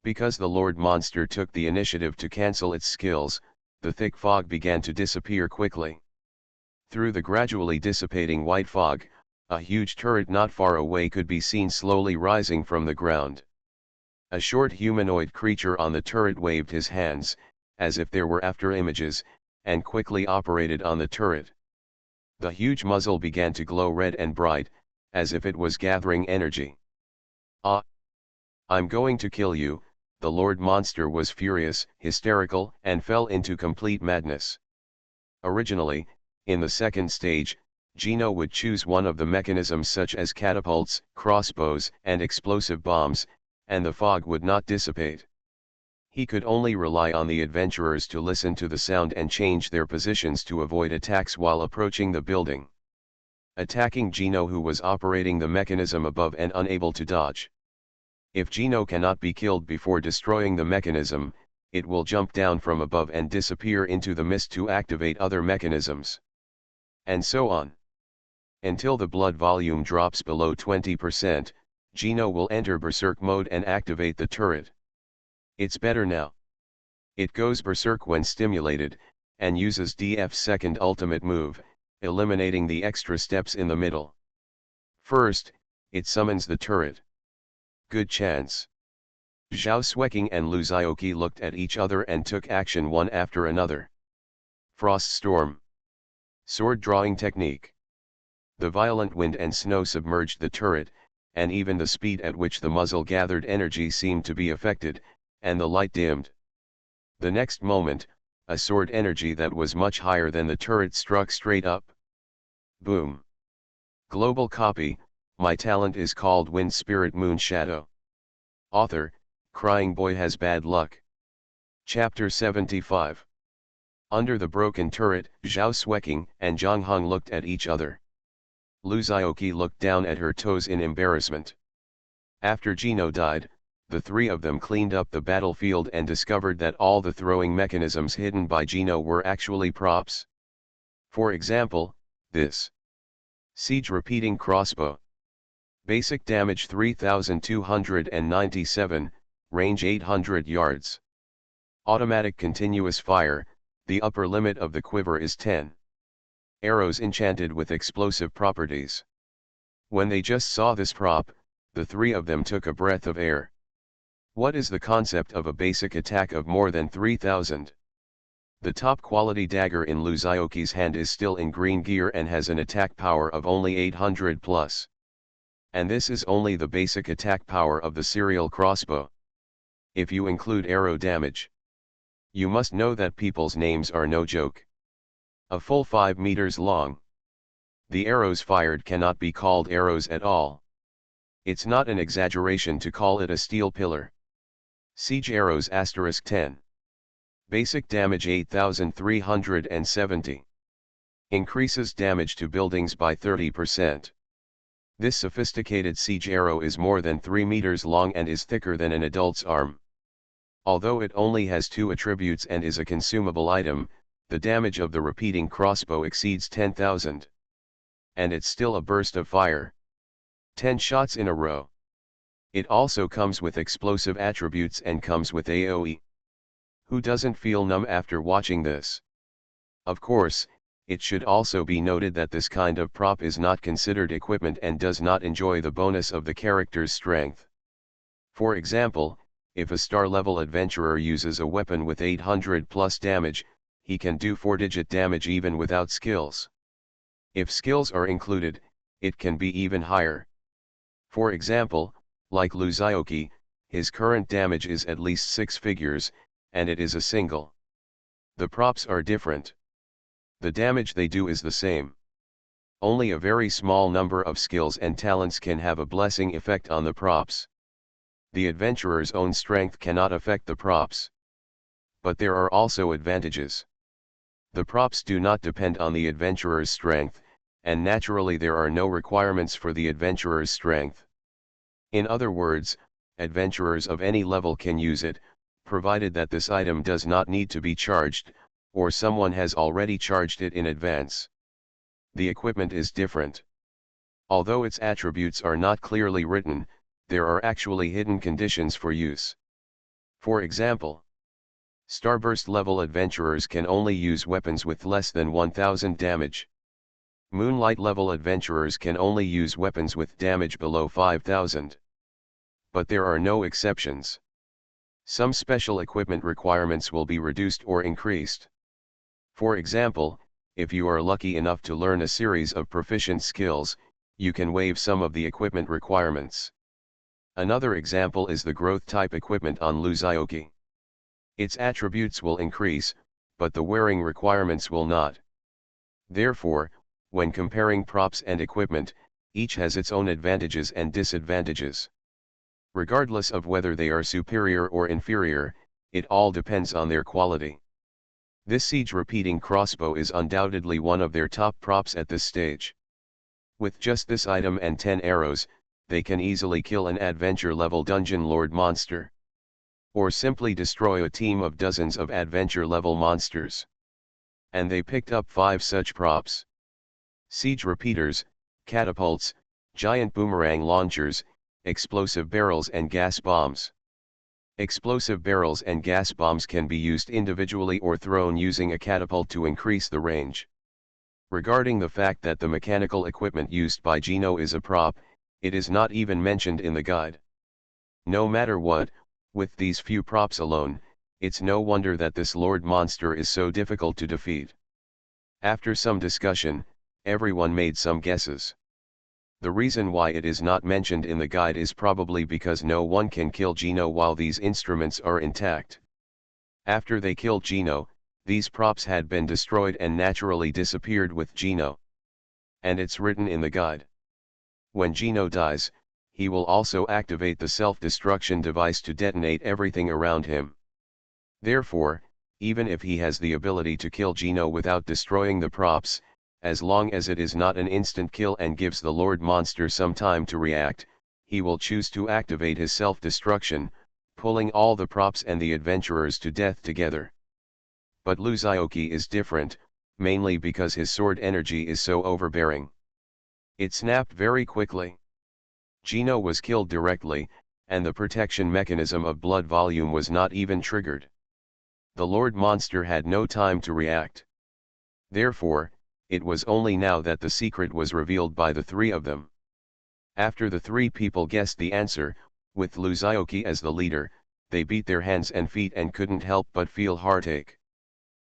Because the Lord Monster took the initiative to cancel its skills, the thick fog began to disappear quickly. Through the gradually dissipating white fog, a huge turret not far away could be seen slowly rising from the ground. A short humanoid creature on the turret waved his hands, as if there were after images, and quickly operated on the turret. The huge muzzle began to glow red and bright, as if it was gathering energy. "Ah! I'm going to kill you." The Lord Monster was furious, hysterical, and fell into complete madness. Originally, in the second stage, Gino would choose one of the mechanisms such as catapults, crossbows, and explosive bombs, and the fog would not dissipate. He could only rely on the adventurers to listen to the sound and change their positions to avoid attacks while approaching the building. Attacking Gino, who was operating the mechanism above and unable to dodge. If Gino cannot be killed before destroying the mechanism, it will jump down from above and disappear into the mist to activate other mechanisms. And so on. Until the blood volume drops below 20%, Gino will enter berserk mode and activate the turret. It's better now. It goes berserk when stimulated, and uses DF's second ultimate move, eliminating the extra steps in the middle. First, it summons the turret. Good chance. Zhao Xueqing and Lu Zhaoqi looked at each other and took action one after another. Frost Storm. Sword drawing technique. The violent wind and snow submerged the turret, and even the speed at which the muzzle gathered energy seemed to be affected, and the light dimmed. The next moment, a sword energy that was much higher than the turret struck straight up. Boom. Global copy. My talent is called Wind Spirit Moon Shadow. Author, Crying Boy Has Bad Luck. Chapter 75. Under the broken turret, Zhao Xueqing and Zhang Heng looked at each other. Lu Zhaoqi looked down at her toes in embarrassment. After Gino died, the three of them cleaned up the battlefield and discovered that all the throwing mechanisms hidden by Gino were actually props. For example, this siege repeating crossbow. Basic damage 3297, range 800 yards. Automatic continuous fire, the upper limit of the quiver is 10. Arrows enchanted with explosive properties. When they just saw this prop, the three of them took a breath of air. What is the concept of a basic attack of more than 3000? The top quality dagger in Lu Zhaoqi's hand is still in green gear and has an attack power of only 800 plus. And this is only the basic attack power of the serial crossbow. If you include arrow damage, you must know that people's names are no joke. A full 5 meters long. The arrows fired cannot be called arrows at all. It's not an exaggeration to call it a steel pillar. Siege arrows *10. Basic damage 8370. Increases damage to buildings by 30%. This sophisticated siege arrow is more than 3 meters long and is thicker than an adult's arm. Although it only has 2 attributes and is a consumable item, the damage of the repeating crossbow exceeds 10,000. And it's still a burst of fire. 10 shots in a row. It also comes with explosive attributes and comes with AoE. Who doesn't feel numb after watching this? Of course, it should also be noted that this kind of prop is not considered equipment and does not enjoy the bonus of the character's strength. For example, if a star-level adventurer uses a weapon with 800 plus damage, he can do 4-digit damage even without skills. If skills are included, it can be even higher. For example, like Lu Zhaoqi, his current damage is at least 6 figures, and it is a single. The props are different. The damage they do is the same. Only a very small number of skills and talents can have a blessing effect on the props. The adventurer's own strength cannot affect the props. But there are also advantages. The props do not depend on the adventurer's strength, and naturally there are no requirements for the adventurer's strength. In other words, Adventurers of any level can use it, provided that this item does not need to be charged, or someone has already charged it in advance. The equipment is different. Although its attributes are not clearly written, there are actually hidden conditions for use. For example, Starburst level adventurers can only use weapons with less than 1000 damage. Moonlight level adventurers can only use weapons with damage below 5000. But there are no exceptions. Some special equipment requirements will be reduced or increased. For example, if you are lucky enough to learn a series of proficient skills, you can waive some of the equipment requirements. Another example is the growth type equipment on Luzaioki. Its attributes will increase, but the wearing requirements will not. Therefore, when comparing props and equipment, each has its own advantages and disadvantages. Regardless of whether they are superior or inferior, it all depends on their quality. This siege repeating crossbow is undoubtedly one of their top props at this stage. With just this item and 10 arrows, they can easily kill an adventure level dungeon lord monster. Or simply destroy a team of dozens of adventure level monsters. And they picked up 5 such props. Siege repeaters, catapults, giant boomerang launchers, explosive barrels and gas bombs. Explosive barrels and gas bombs can be used individually or thrown using a catapult to increase the range. Regarding the fact that the mechanical equipment used by Gino is a prop, it is not even mentioned in the guide. No matter what, with these few props alone, it's no wonder that this Lord monster is so difficult to defeat. After some discussion, everyone made some guesses. The reason why it is not mentioned in the guide is probably because no one can kill Gino while these instruments are intact. After they killed Gino, these props had been destroyed and naturally disappeared with Gino. And it's written in the guide. When Gino dies, he will also activate the self-destruction device to detonate everything around him. Therefore, even if he has the ability to kill Gino without destroying the props, as long as it is not an instant kill and gives the Lord monster some time to react, he will choose to activate his self-destruction, pulling all the props and the adventurers to death together. But Luzaioki is different, mainly because his sword energy is so overbearing. It snapped very quickly. Gino was killed directly, and the protection mechanism of blood volume was not even triggered. The Lord monster had no time to react. Therefore, it was only now that the secret was revealed by the 3 of them. After the 3 people guessed the answer, with Luzaioki as the leader, they beat their hands and feet and couldn't help but feel heartache.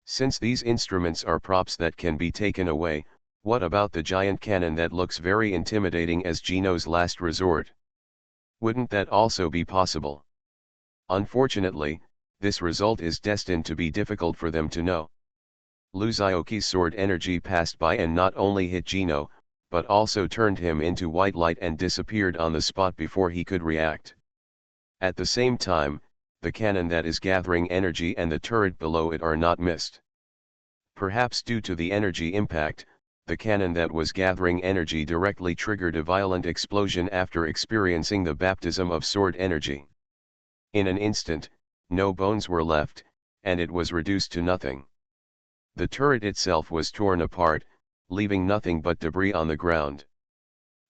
Since these instruments are props that can be taken away, what about the giant cannon that looks very intimidating as Gino's last resort? Wouldn't that also be possible? Unfortunately, this result is destined to be difficult for them to know. Luzaioki's sword energy passed by and not only hit Gino, but also turned him into white light and disappeared on the spot before he could react. At the same time, the cannon that is gathering energy and the turret below it are not missed. Perhaps due to the energy impact, the cannon that was gathering energy directly triggered a violent explosion after experiencing the baptism of sword energy. In an instant, no bones were left, and it was reduced to nothing. The turret itself was torn apart, leaving nothing but debris on the ground.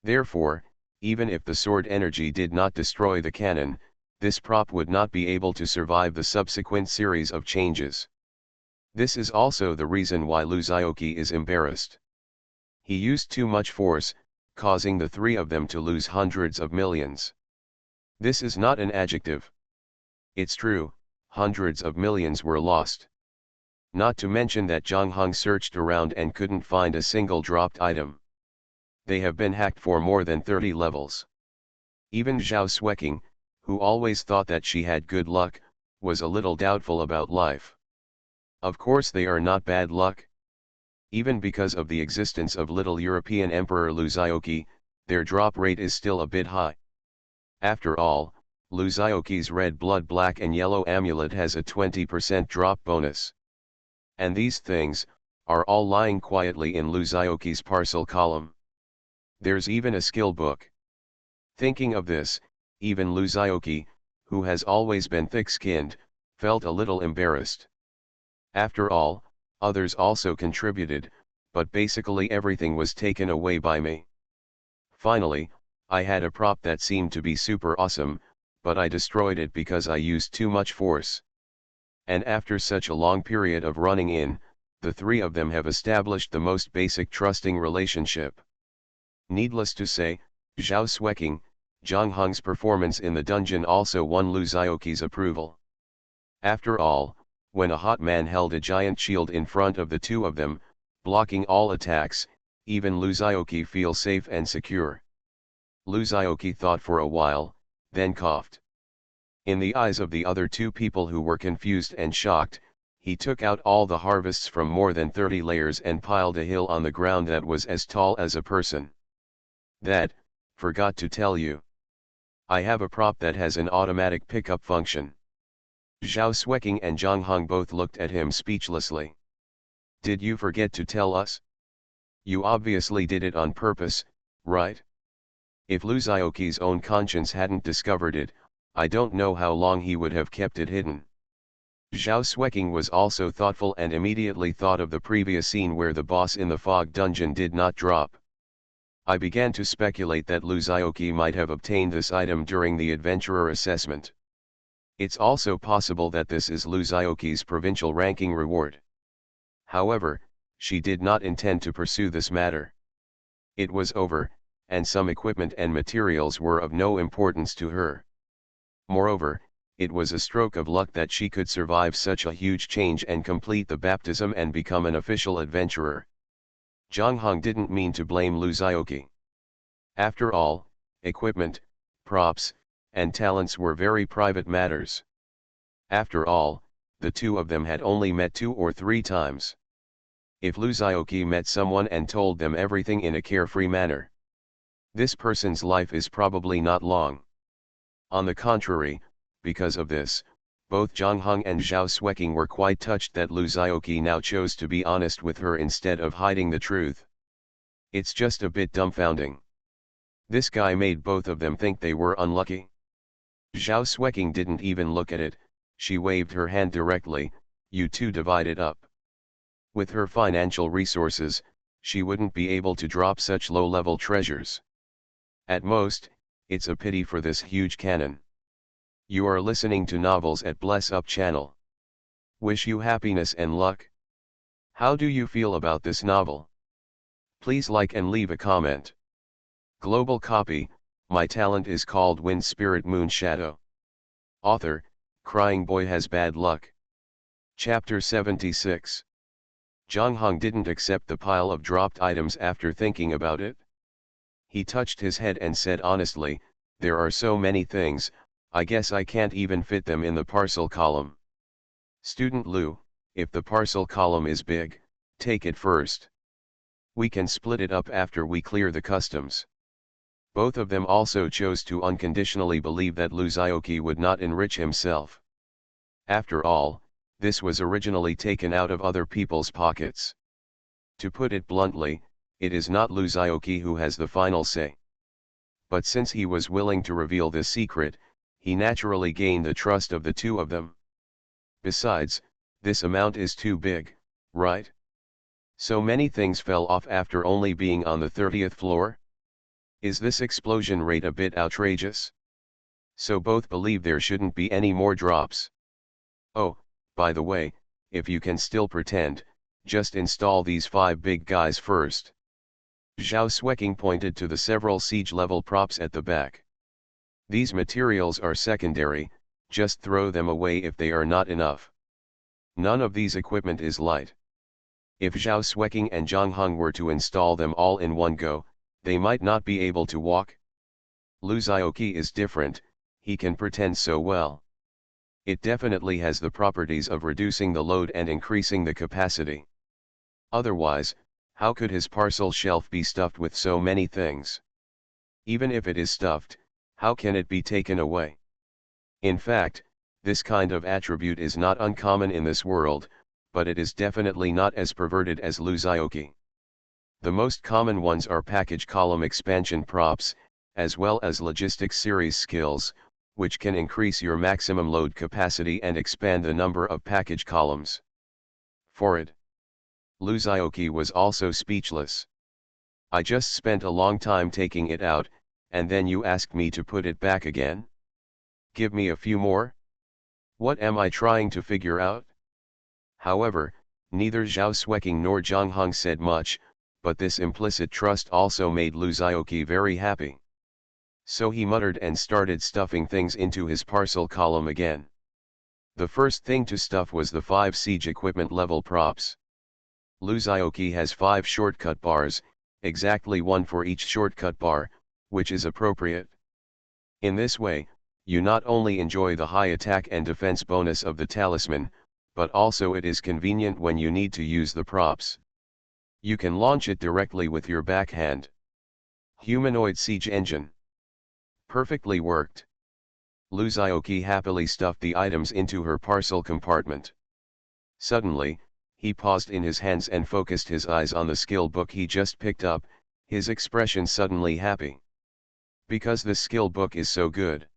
Therefore, even if the sword energy did not destroy the cannon, this prop would not be able to survive the subsequent series of changes. This is also the reason why Luzaioki is embarrassed. He used too much force, causing the 3 of them to lose hundreds of millions. This is not an adjective. It's true, hundreds of millions were lost. Not to mention that Zhang Heng searched around and couldn't find a single dropped item. They have been hacked for more than 30 levels. Even Zhao Xueqing, who always thought that she had good luck, was a little doubtful about life. Of course they are not bad luck. Even because of the existence of Little European Emperor Luzaioki, their drop rate is still a bit high. After all, Luzaioki's red blood black and yellow amulet has a 20% drop bonus. And these things are all lying quietly in Luzaioki's parcel column. There's even a skill book. Thinking of this, Even Luzioki, who has always been thick-skinned, felt a little embarrassed. After all, others also contributed, but basically everything was taken away by me. Finally, I had a prop that seemed to be super awesome, but I destroyed it because I used too much force. And after such a long period of running in, the three of them have established the most basic trusting relationship. Needless to say, Zhao Xueqing, Zhang Heng's performance in the dungeon also won Luzioki's approval. After all, when a hot man held a giant shield in front of the two of them, blocking all attacks, even Luzioki feels safe and secure. Luzioki thought for a while, then coughed. In the eyes of the other two people who were confused and shocked, he took out all the harvests from more than 30 layers and piled a hill on the ground that was as tall as a person. That, forgot to tell you. I have a prop that has an automatic pickup function. Zhao Xueqing and Zhang Heng both looked at him speechlessly. Did you forget to tell us? You obviously did it on purpose, right? If Luzioki's own conscience hadn't discovered it, I don't know how long he would have kept it hidden. Zhao Xueqing was also thoughtful and immediately thought of the previous scene where the boss in the fog dungeon did not drop. I began to speculate that Luzioki might have obtained this item during the adventurer assessment. It's also possible that this is Luzioki's provincial ranking reward. However, she did not intend to pursue this matter. It was over, and some equipment and materials were of no importance to her. Moreover, it was a stroke of luck that she could survive such a huge change and complete the baptism and become an official adventurer. Zhang Heng didn't mean to blame Luzioki. After all, equipment, props, and talents were very private matters. After all, the two of them had only met 2 or 3 times. If Luzioki met someone and told them everything in a carefree manner, this person's life is probably not long. On the contrary, because of this, both Zhang Heng and Zhao Xueqing were quite touched that Luzioki now chose to be honest with her instead of hiding the truth. It's just a bit dumbfounding. This guy made both of them think they were unlucky. Zhao Xueqing didn't even look at it, she waved her hand directly, you two divide it up. With her financial resources, she wouldn't be able to drop such low-level treasures. At most, it's a pity for this huge cannon. You are listening to Novels at Bless Up channel. Wish you happiness and luck. How do you feel about this novel? Please like and leave a comment. Global copy, my talent is called Wind Spirit Moon Shadow. Author, Crying Boy Has Bad Luck. Chapter 76. Zhang Heng didn't accept the pile of dropped items after thinking about it. He touched his head and said honestly, there are so many things, I guess I can't even fit them in the parcel column. Student Lu, if the parcel column is big, take it first. We can split it up after we clear the customs. Both of them also chose to unconditionally believe that Luzioki would not enrich himself. After all, this was originally taken out of other people's pockets. To put it bluntly, it is not Luzioki who has the final say. But since he was willing to reveal this secret, he naturally gained the trust of the two of them. Besides, this amount is too big, right? So many things fell off after only being on the 30th floor? Is this explosion rate a bit outrageous? So both believe there shouldn't be any more drops. Oh, by the way, if you can still pretend, just install these 5 big guys first. Zhao Xueqing pointed to the several siege-level props at the back. These materials are secondary, just throw them away if they are not enough. None of these equipment is light. If Zhao Xueqing and Zhang Heng were to install them all in one go, they might not be able to walk. Luzioki is different, he can pretend so well. It definitely has the properties of reducing the load and increasing the capacity. Otherwise, how could his parcel shelf be stuffed with so many things? Even if it is stuffed, how can it be taken away? In fact, this kind of attribute is not uncommon in this world, but it is definitely not as perverted as Luzioki. The most common ones are package column expansion props, as well as logistics series skills, which can increase your maximum load capacity and expand the number of package columns. For it, Luzioki was also speechless. I just spent a long time taking it out, and then you asked me to put it back again? Give me a few more? What am I trying to figure out? However, neither Zhao Xueqing nor Zhang Heng said much, but this implicit trust also made Luzioki very happy. So he muttered and started stuffing things into his parcel column again. The first thing to stuff was the 5 siege equipment level props. Luzioki has 5 shortcut bars, exactly one for each shortcut bar, which is appropriate. In this way, you not only enjoy the high attack and defense bonus of the talisman, but also it is convenient when you need to use the props. You can launch it directly with your backhand. Humanoid siege engine. Perfectly worked. Luzioki happily stuffed the items into her parcel compartment. Suddenly, he paused in his hands and focused his eyes on the skill book he just picked up, his expression suddenly happy. Because this skill book is so good.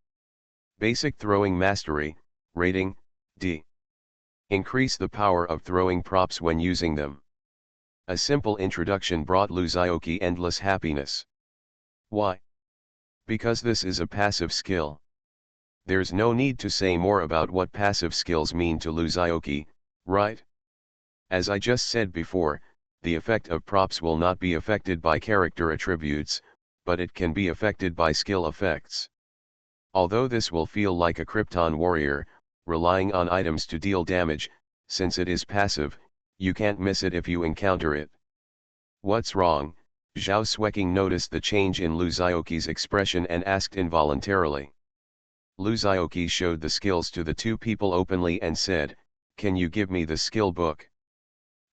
Basic Throwing Mastery, Rating, D. Increase the power of throwing props when using them. A simple introduction brought Luzioki endless happiness. Why? Because this is a passive skill. There's no need to say more about what passive skills mean to Luzioki, right? As I just said before, the effect of props will not be affected by character attributes, but it can be affected by skill effects. Although this will feel like a Krypton warrior, relying on items to deal damage, since it is passive, you can't miss it if you encounter it. What's wrong? Zhao Xueqing noticed the change in Luzioki's expression and asked involuntarily. Luzioki showed the skills to the two people openly and said, "Can you give me the skill book?"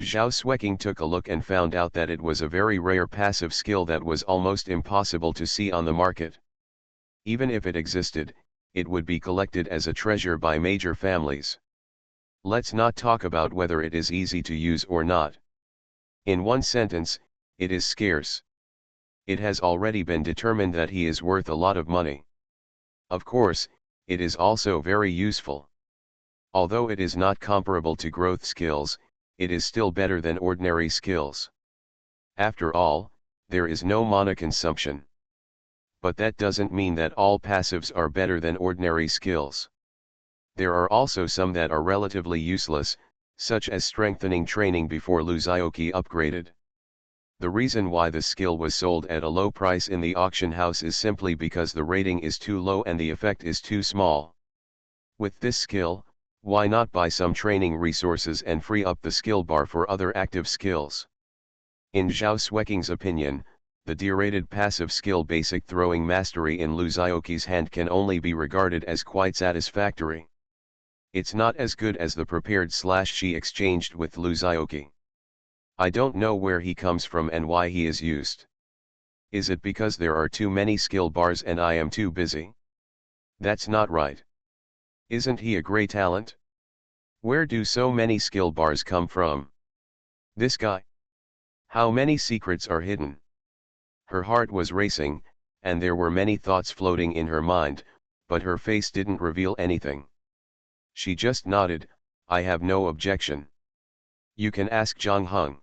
Zhao Xueqing took a look and found out that it was a very rare passive skill that was almost impossible to see on the market. Even if it existed, it would be collected as a treasure by major families. Let's not talk about whether it is easy to use or not. In one sentence, it is scarce. It has already been determined that he is worth a lot of money. Of course, it is also very useful. Although it is not comparable to growth skills, it is still better than ordinary skills. After all, there is no mana consumption. But that doesn't mean that all passives are better than ordinary skills. There are also some that are relatively useless, such as strengthening training before Luzioki upgraded. The reason why the skill was sold at a low price in the auction house is simply because the rating is too low and the effect is too small. With this skill, why not buy some training resources and free up the skill bar for other active skills? In Zhao Xueqing's opinion, the derated passive skill Basic Throwing Mastery in Luzioki's hand can only be regarded as quite satisfactory. It's not as good as the prepared she exchanged with Luzioki. I don't know where he comes from and why he is used. Is it because there are too many skill bars and I am too busy? That's not right. Isn't he a great talent? Where do so many skill bars come from? This guy? How many secrets are hidden? Her heart was racing, and there were many thoughts floating in her mind, but her face didn't reveal anything. She just nodded, "I have no objection. You can ask Zhang Heng."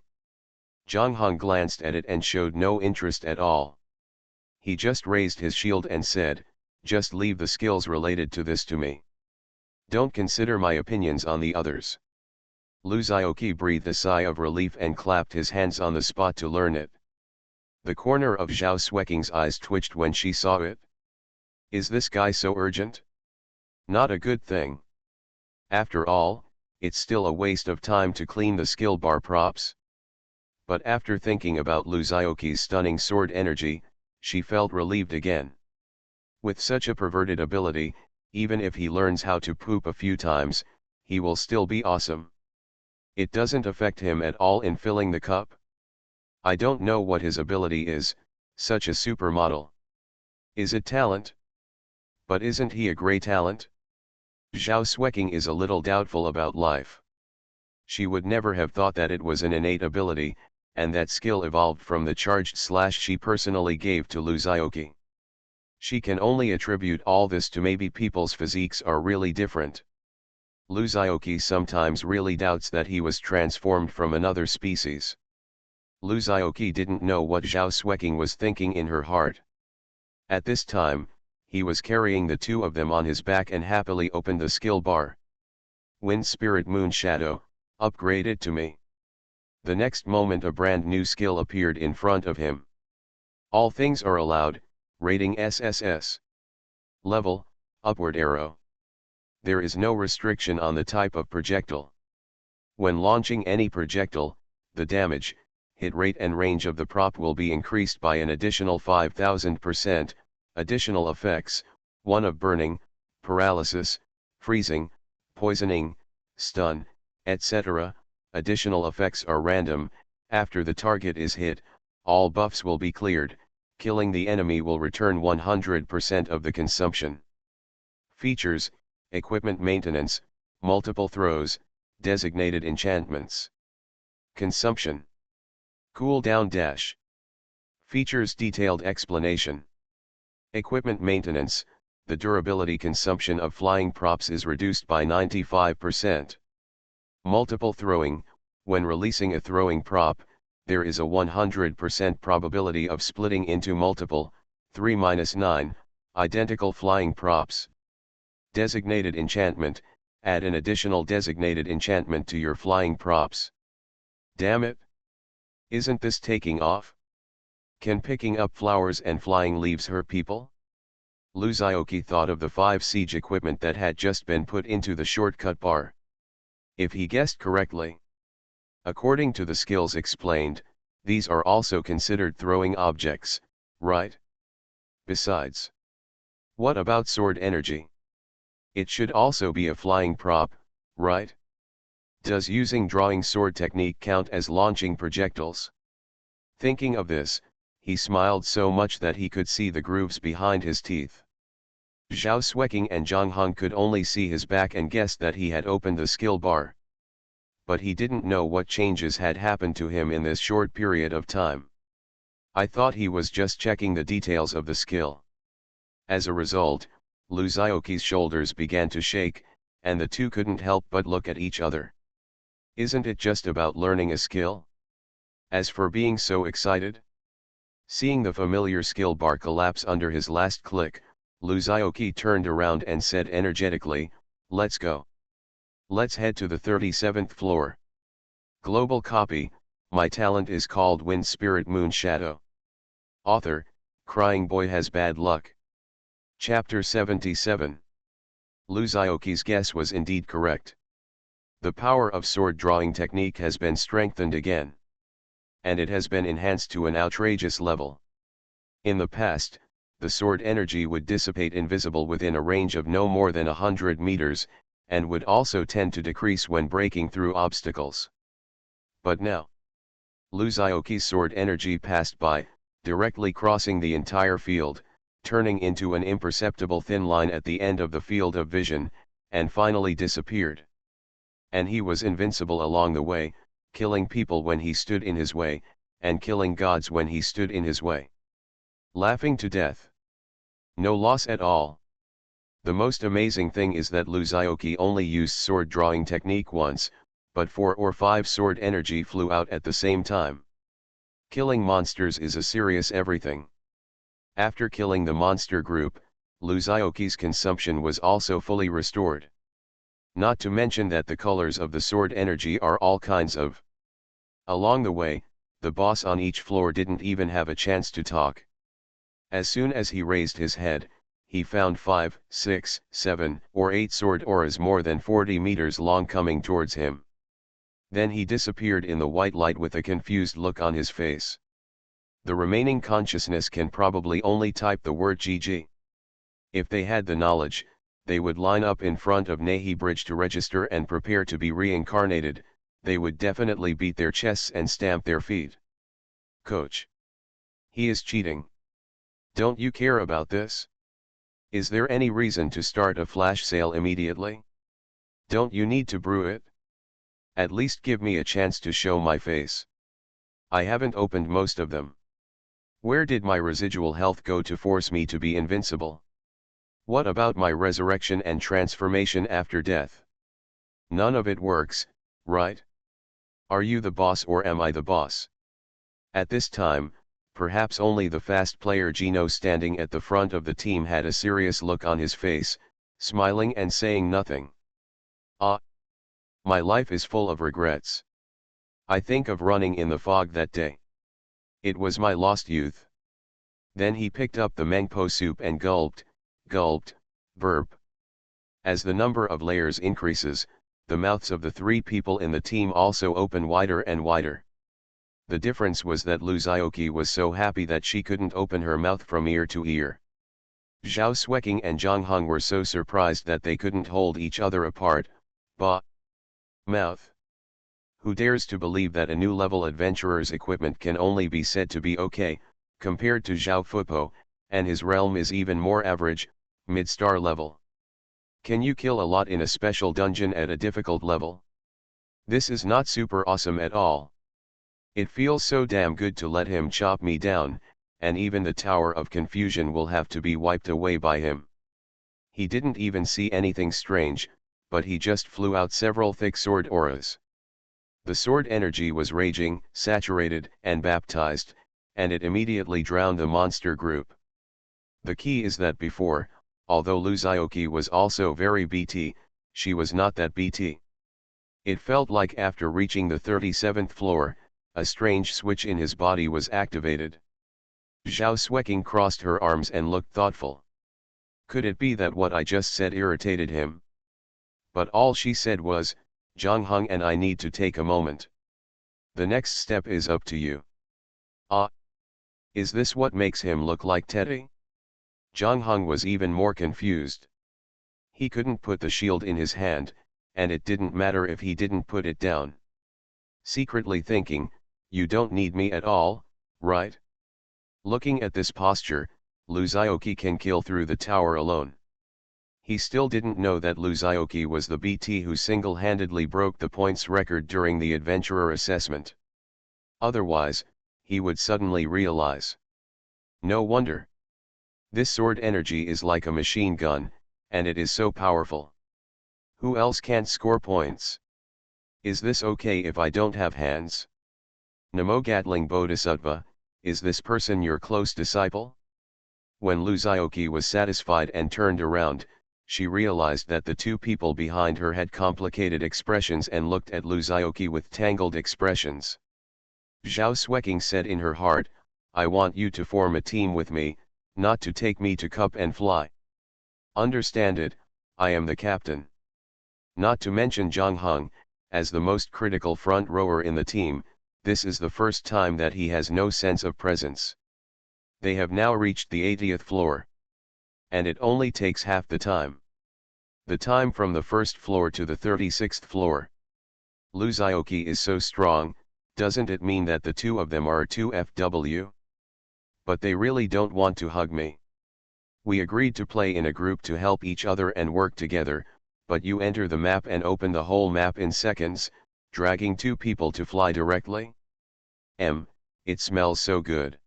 Zhang Heng glanced at it and showed no interest at all. He just raised his shield and said, "Just leave the skills related to this to me. Don't consider my opinions on the others." Luzioki breathed a sigh of relief and clapped his hands on the spot to learn it. The corner of Zhao Xueqing's eyes twitched when she saw it. Is this guy so urgent? Not a good thing. After all, it's still a waste of time to clean the skill bar props. But after thinking about Luzioki's stunning sword energy, she felt relieved again. With such a perverted ability, even if he learns how to poop a few times, he will still be awesome. It doesn't affect him at all in filling the cup. I don't know what his ability is, such a supermodel. Is it talent? But isn't he a great talent? Zhao Xueqing is a little doubtful about life. She would never have thought that it was an innate ability, and that skill evolved from the charged she personally gave to Luzioki. She can only attribute all this to maybe people's physiques are really different. Luzioki sometimes really doubts that he was transformed from another species. Luzioki didn't know what Zhao Sueking was thinking in her heart. At this time, he was carrying the two of them on his back and happily opened the skill bar. Wind Spirit Moon Shadow, upgraded to me. The next moment a brand new skill appeared in front of him. All things are allowed, rating SSS. Level, upward arrow. There is no restriction on the type of projectile. When launching any projectile, the damage, hit rate and range of the prop will be increased by an additional 5000%, additional effects, 1 of burning, paralysis, freezing, poisoning, stun, etc. Additional effects are random. After the target is hit, all buffs will be cleared, killing the enemy will return 100% of the consumption. Features, equipment maintenance, multiple throws, designated enchantments. Consumption. Cooldown dash. Features detailed explanation. Equipment maintenance, the durability consumption of flying props is reduced by 95%. Multiple throwing, when releasing a throwing prop, there is a 100% probability of splitting into multiple, 3-9, identical flying props. Designated enchantment, add an additional designated enchantment to your flying props. Damn it! Isn't this taking off? Can picking up flowers and flying leaves hurt people? Luzioki thought of the 5 siege equipment that had just been put into the shortcut bar. If he guessed correctly. According to the skills explained, these are also considered throwing objects, right? Besides, what about sword energy? It should also be a flying prop, right? Does using drawing sword technique count as launching projectiles? Thinking of this, he smiled so much that he could see the grooves behind his teeth. Zhao Sueking and Zhang Hong could only see his back and guessed that he had opened the skill bar. But he didn't know what changes had happened to him in this short period of time. I thought he was just checking the details of the skill. As a result, Luzioki's shoulders began to shake, and the two couldn't help but look at each other. Isn't it just about learning a skill? As for being so excited? Seeing the familiar skill bar collapse under his last click, Luzioki turned around and said energetically, "Let's go. Let's head to the 37th floor. Global copy, my talent is called Wind Spirit Moon Shadow. Author, Crying Boy Has Bad Luck. Chapter 77. Luzioki's guess was indeed correct. The power of sword drawing technique has been strengthened again. And it has been enhanced to an outrageous level. In the past, the sword energy would dissipate invisible within a range of no more than 100 meters, and would also tend to decrease when breaking through obstacles. But now, Luzioki's sword energy passed by, directly crossing the entire field, turning into an imperceptible thin line at the end of the field of vision, and finally disappeared. And he was invincible along the way, killing people when he stood in his way, and killing gods when he stood in his way. Laughing to death. No loss at all. The most amazing thing is that Luzioki only used sword drawing technique once, but 4 or 5 sword energy flew out at the same time. Killing monsters is a serious everything. After killing the monster group, Luzioki's consumption was also fully restored. Not to mention that the colors of the sword energy are all kinds of. Along the way, the boss on each floor didn't even have a chance to talk. As soon as he raised his head, he found 5, 6, 7, or 8 sword auras more than 40 meters long coming towards him. Then he disappeared in the white light with a confused look on his face. The remaining consciousness can probably only type the word GG. If they had the knowledge, they would line up in front of Nahi Bridge to register and prepare to be reincarnated. They would definitely beat their chests and stamp their feet. Coach. He is cheating. Don't you care about this? Is there any reason to start a flash sale immediately? Don't you need to brew it? At least give me a chance to show my face. I haven't opened most of them. Where did my residual health go to force me to be invincible? What about my resurrection and transformation after death? None of it works, right? Are you the boss or am I the boss? At this time, perhaps only the fast player Gino standing at the front of the team had a serious look on his face, smiling and saying nothing. Ah! My life is full of regrets. I think of running in the fog that day. It was my lost youth. Then he picked up the mangpo soup and gulped, burp. As the number of layers increases, the mouths of the three people in the team also open wider and wider. The difference was that Lu Xiaoqi was so happy that she couldn't open her mouth from ear to ear. Zhao Xueqing and Zhang Heng were so surprised that they couldn't hold each other apart. Bah! Mouth! Who dares to believe that a new level adventurer's equipment can only be said to be okay, compared to Zhao Fupo, and his realm is even more average, mid-star level. Can you kill a lot in a special dungeon at a difficult level? This is not super awesome at all. It feels so damn good to let him chop me down, and even the Tower of Confusion will have to be wiped away by him. He didn't even see anything strange, but he just flew out several thick sword auras. The sword energy was raging, saturated, and baptized, and it immediately drowned the monster group. The key is that before, although Lu Xiaoqi was also very BT, she was not that BT. It felt like after reaching the 37th floor, a strange switch in his body was activated. Zhao Xueqing crossed her arms and looked thoughtful. Could it be that what I just said irritated him? But all she said was, Zhang Heng and I need to take a moment. The next step is up to you. Ah! Is this what makes him look like Teddy? Zhang Heng was even more confused. He couldn't put the shield in his hand, and it didn't matter if he didn't put it down. Secretly thinking, you don't need me at all, right? Looking at this posture, Lu Xiaoqi can kill through the tower alone. He still didn't know that Lu Xiaoqi was the BT who single-handedly broke the points record during the adventurer assessment. Otherwise, he would suddenly realize. No wonder. This sword energy is like a machine gun, and it is so powerful. Who else can't score points? Is this okay if I don't have hands? Namo Gatling Bodhisattva, is this person your close disciple? When Lu Xiaoqi was satisfied and turned around, she realized that the two people behind her had complicated expressions and looked at Lu Xiaoqi with tangled expressions. Zhao Xueqing said in her heart, I want you to form a team with me, not to take me to cup and fly. Understand it, I am the captain. Not to mention Zhang Heng, as the most critical front rower in the team, this is the first time that he has no sense of presence. They have now reached the 80th floor. And it only takes half the time. The time from the first floor to the 36th floor. Lu Xiaoqi is so strong, doesn't it mean that the two of them are 2FW? But they really don't want to hug me. We agreed to play in a group to help each other and work together, but you enter the map and open the whole map in seconds, dragging two people to fly directly? It smells so good.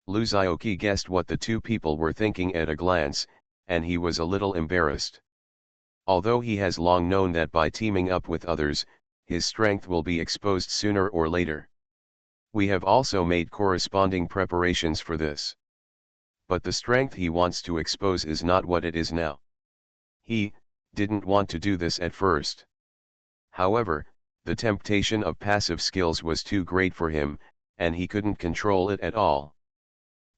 Lu Xiaoqi guessed what the two people were thinking at a glance, and he was a little embarrassed. Although he has long known that by teaming up with others, his strength will be exposed sooner or later. We have also made corresponding preparations for this. But the strength he wants to expose is not what it is now. He didn't want to do this at first. However, the temptation of passive skills was too great for him, and he couldn't control it at all.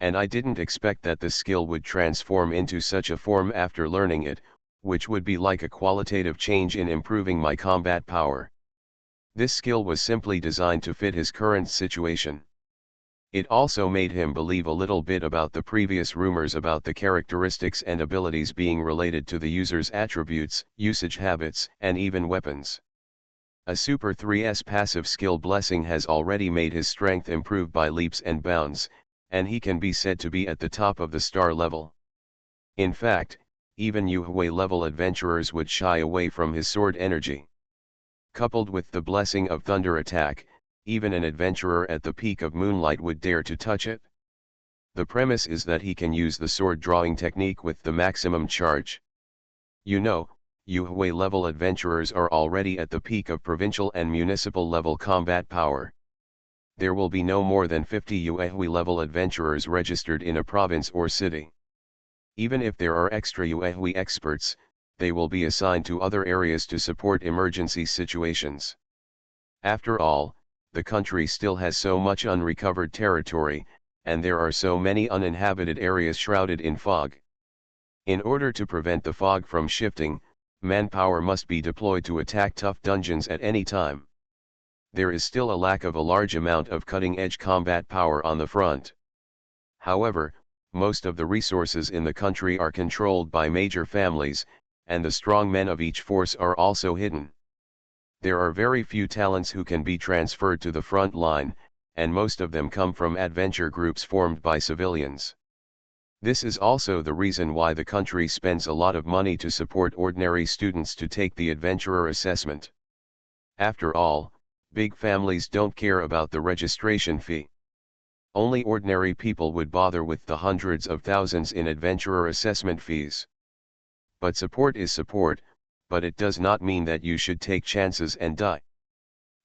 And I didn't expect that the skill would transform into such a form after learning it, which would be like a qualitative change in improving my combat power. This skill was simply designed to fit his current situation. It also made him believe a little bit about the previous rumors about the characteristics and abilities being related to the user's attributes, usage habits, and even weapons. A Super 3's passive skill blessing has already made his strength improve by leaps and bounds, and he can be said to be at the top of the star level. In fact, even Yuhui level adventurers would shy away from his sword energy. Coupled with the blessing of thunder attack, even an adventurer at the peak of moonlight would dare to touch it. The premise is that he can use the sword drawing technique with the maximum charge. You know, UHUE level adventurers are already at the peak of provincial and municipal level combat power. There will be no more than 50 UHUE level adventurers registered in a province or city. Even if there are extra UHUE experts, they will be assigned to other areas to support emergency situations. After all, the country still has so much unrecovered territory, and there are so many uninhabited areas shrouded in fog. In order to prevent the fog from shifting, manpower must be deployed to attack tough dungeons at any time. There is still a lack of a large amount of cutting-edge combat power on the front. However, most of the resources in the country are controlled by major families, and the strong men of each force are also hidden. There are very few talents who can be transferred to the front line, and most of them come from adventure groups formed by civilians. This is also the reason why the country spends a lot of money to support ordinary students to take the adventurer assessment. After all, big families don't care about the registration fee. Only ordinary people would bother with the hundreds of thousands in adventurer assessment fees. But support is support, but it does not mean that you should take chances and die.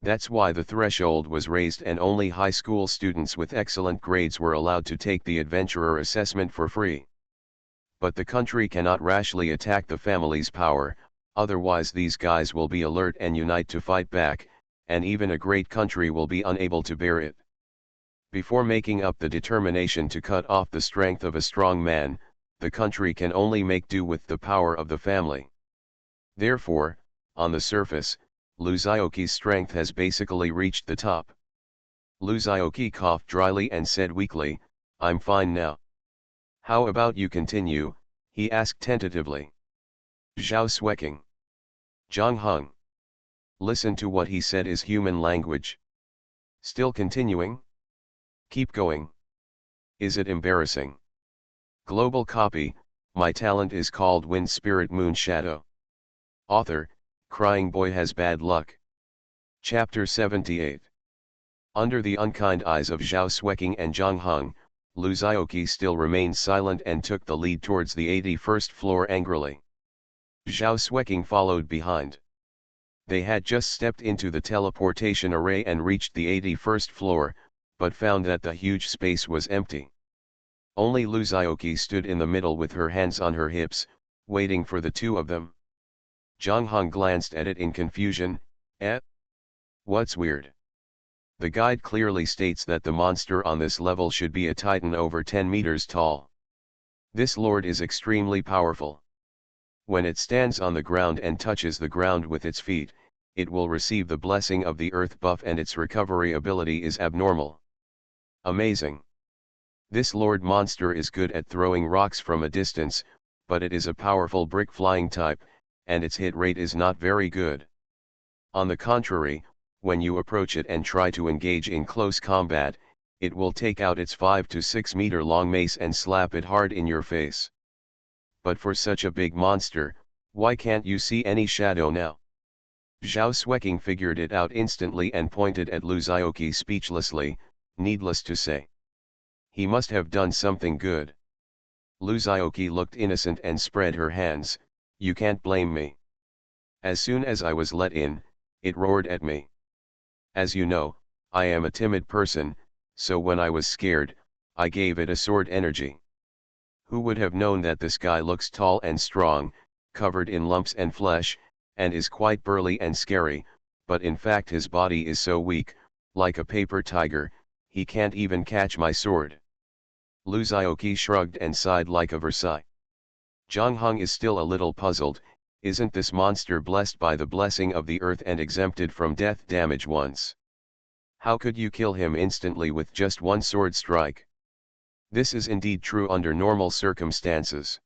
That's why the threshold was raised and only high school students with excellent grades were allowed to take the adventurer assessment for free. But the country cannot rashly attack the family's power, otherwise these guys will be alert and unite to fight back, and even a great country will be unable to bear it. Before making up the determination to cut off the strength of a strong man, the country can only make do with the power of the family. Therefore, on the surface, Luzioki's strength has basically reached the top. Luzioki coughed dryly and said weakly, "I'm fine now." "How about you continue?" he asked tentatively. Zhao Sueking. Zhang Heng. Listen to what he said is human language. Still continuing? Keep going. Is it embarrassing? Global copy, my talent is called Wind Spirit Moon Shadow. Author, Crying Boy Has Bad Luck. Chapter 78. Under the unkind eyes of Zhao Sueking and Zhang Heng, Luzioki still remained silent and took the lead towards the 81st floor angrily. Zhao Sueking followed behind. They had just stepped into the teleportation array and reached the 81st floor, but found that the huge space was empty. Only Luzioki stood in the middle with her hands on her hips, waiting for the two of them. Zhang Heng glanced at it in confusion. What's weird? The guide clearly states that the monster on this level should be a titan over 10 meters tall. This lord is extremely powerful. When it stands on the ground and touches the ground with its feet, it will receive the blessing of the earth buff and its recovery ability is abnormal. Amazing. This lord monster is good at throwing rocks from a distance, but it is a powerful brick flying type, and its hit rate is not very good. On the contrary, when you approach it and try to engage in close combat, it will take out its 5 to 6 meter long mace and slap it hard in your face. But for such a big monster, why can't you see any shadow now? Zhao Sueking figured it out instantly and pointed at Luzioki speechlessly, needless to say. He must have done something good. Luzioki looked innocent and spread her hands. "You can't blame me. As soon as I was let in, it roared at me. As you know, I am a timid person, so when I was scared, I gave it a sword energy. Who would have known that this guy looks tall and strong, covered in lumps and flesh, and is quite burly and scary, but in fact his body is so weak, like a paper tiger, he can't even catch my sword." Luzioki shrugged and sighed like a Versailles. Zhang Heng is still a little puzzled. Isn't this monster blessed by the blessing of the earth and exempted from death damage once? How could you kill him instantly with just one sword strike? This is indeed true under normal circumstances.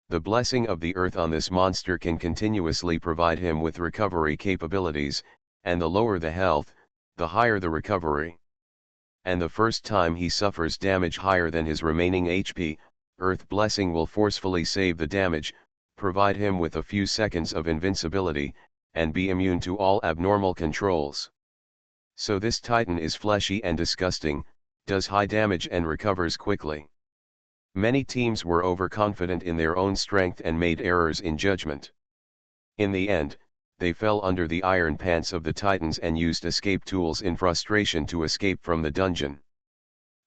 The blessing of the earth on this monster can continuously provide him with recovery capabilities, and the lower the health, the higher the recovery. And the first time he suffers damage higher than his remaining HP, Earth Blessing will forcefully save the damage, provide him with a few seconds of invincibility, and be immune to all abnormal controls. So this Titan is fleshy and disgusting, does high damage and recovers quickly. Many teams were overconfident in their own strength and made errors in judgment. In the end, they fell under the iron pants of the Titans and used escape tools in frustration to escape from the dungeon.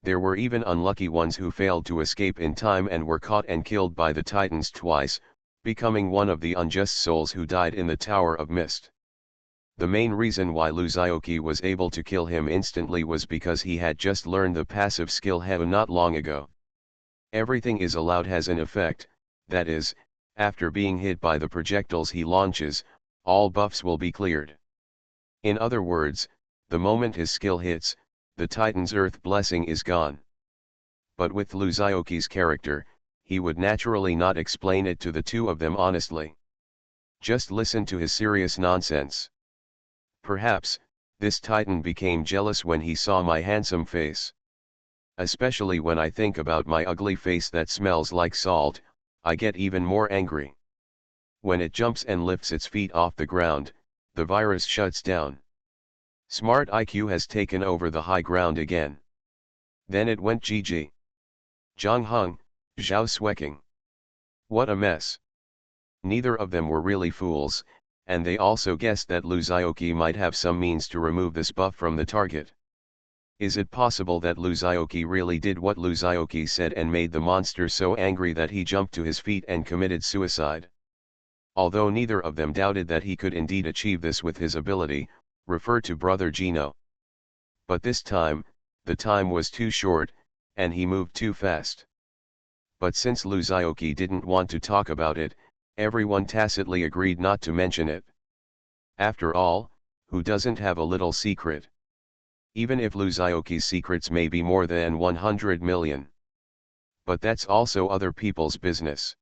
There were even unlucky ones who failed to escape in time and were caught and killed by the Titans twice, becoming one of the unjust souls who died in the Tower of Mist. The main reason why Luzaoki was able to kill him instantly was because he had just learned the passive skill Heu not long ago. Everything is allowed has an effect, that is, after being hit by the projectiles he launches, all buffs will be cleared. In other words, the moment his skill hits, the Titan's earth blessing is gone. But with Luzaoki's character, he would naturally not explain it to the two of them honestly. Just listen to his serious nonsense. Perhaps, this Titan became jealous when he saw my handsome face. Especially when I think about my ugly face that smells like salt, I get even more angry. When it jumps and lifts its feet off the ground, the virus shuts down. Smart IQ has taken over the high ground again. Then it went GG. Zhang Heng, Zhao Sueking. What a mess. Neither of them were really fools, and they also guessed that Luzaoki might have some means to remove this buff from the target. Is it possible that Luzaoki really did what Luzaoki said and made the monster so angry that he jumped to his feet and committed suicide? Although neither of them doubted that he could indeed achieve this with his ability, refer to Brother Gino. But this time, the time was too short, and he moved too fast. But since Luzaoki didn't want to talk about it, everyone tacitly agreed not to mention it. After all, who doesn't have a little secret? Even if Luzaoki's secrets may be more than 100 million. But that's also other people's business.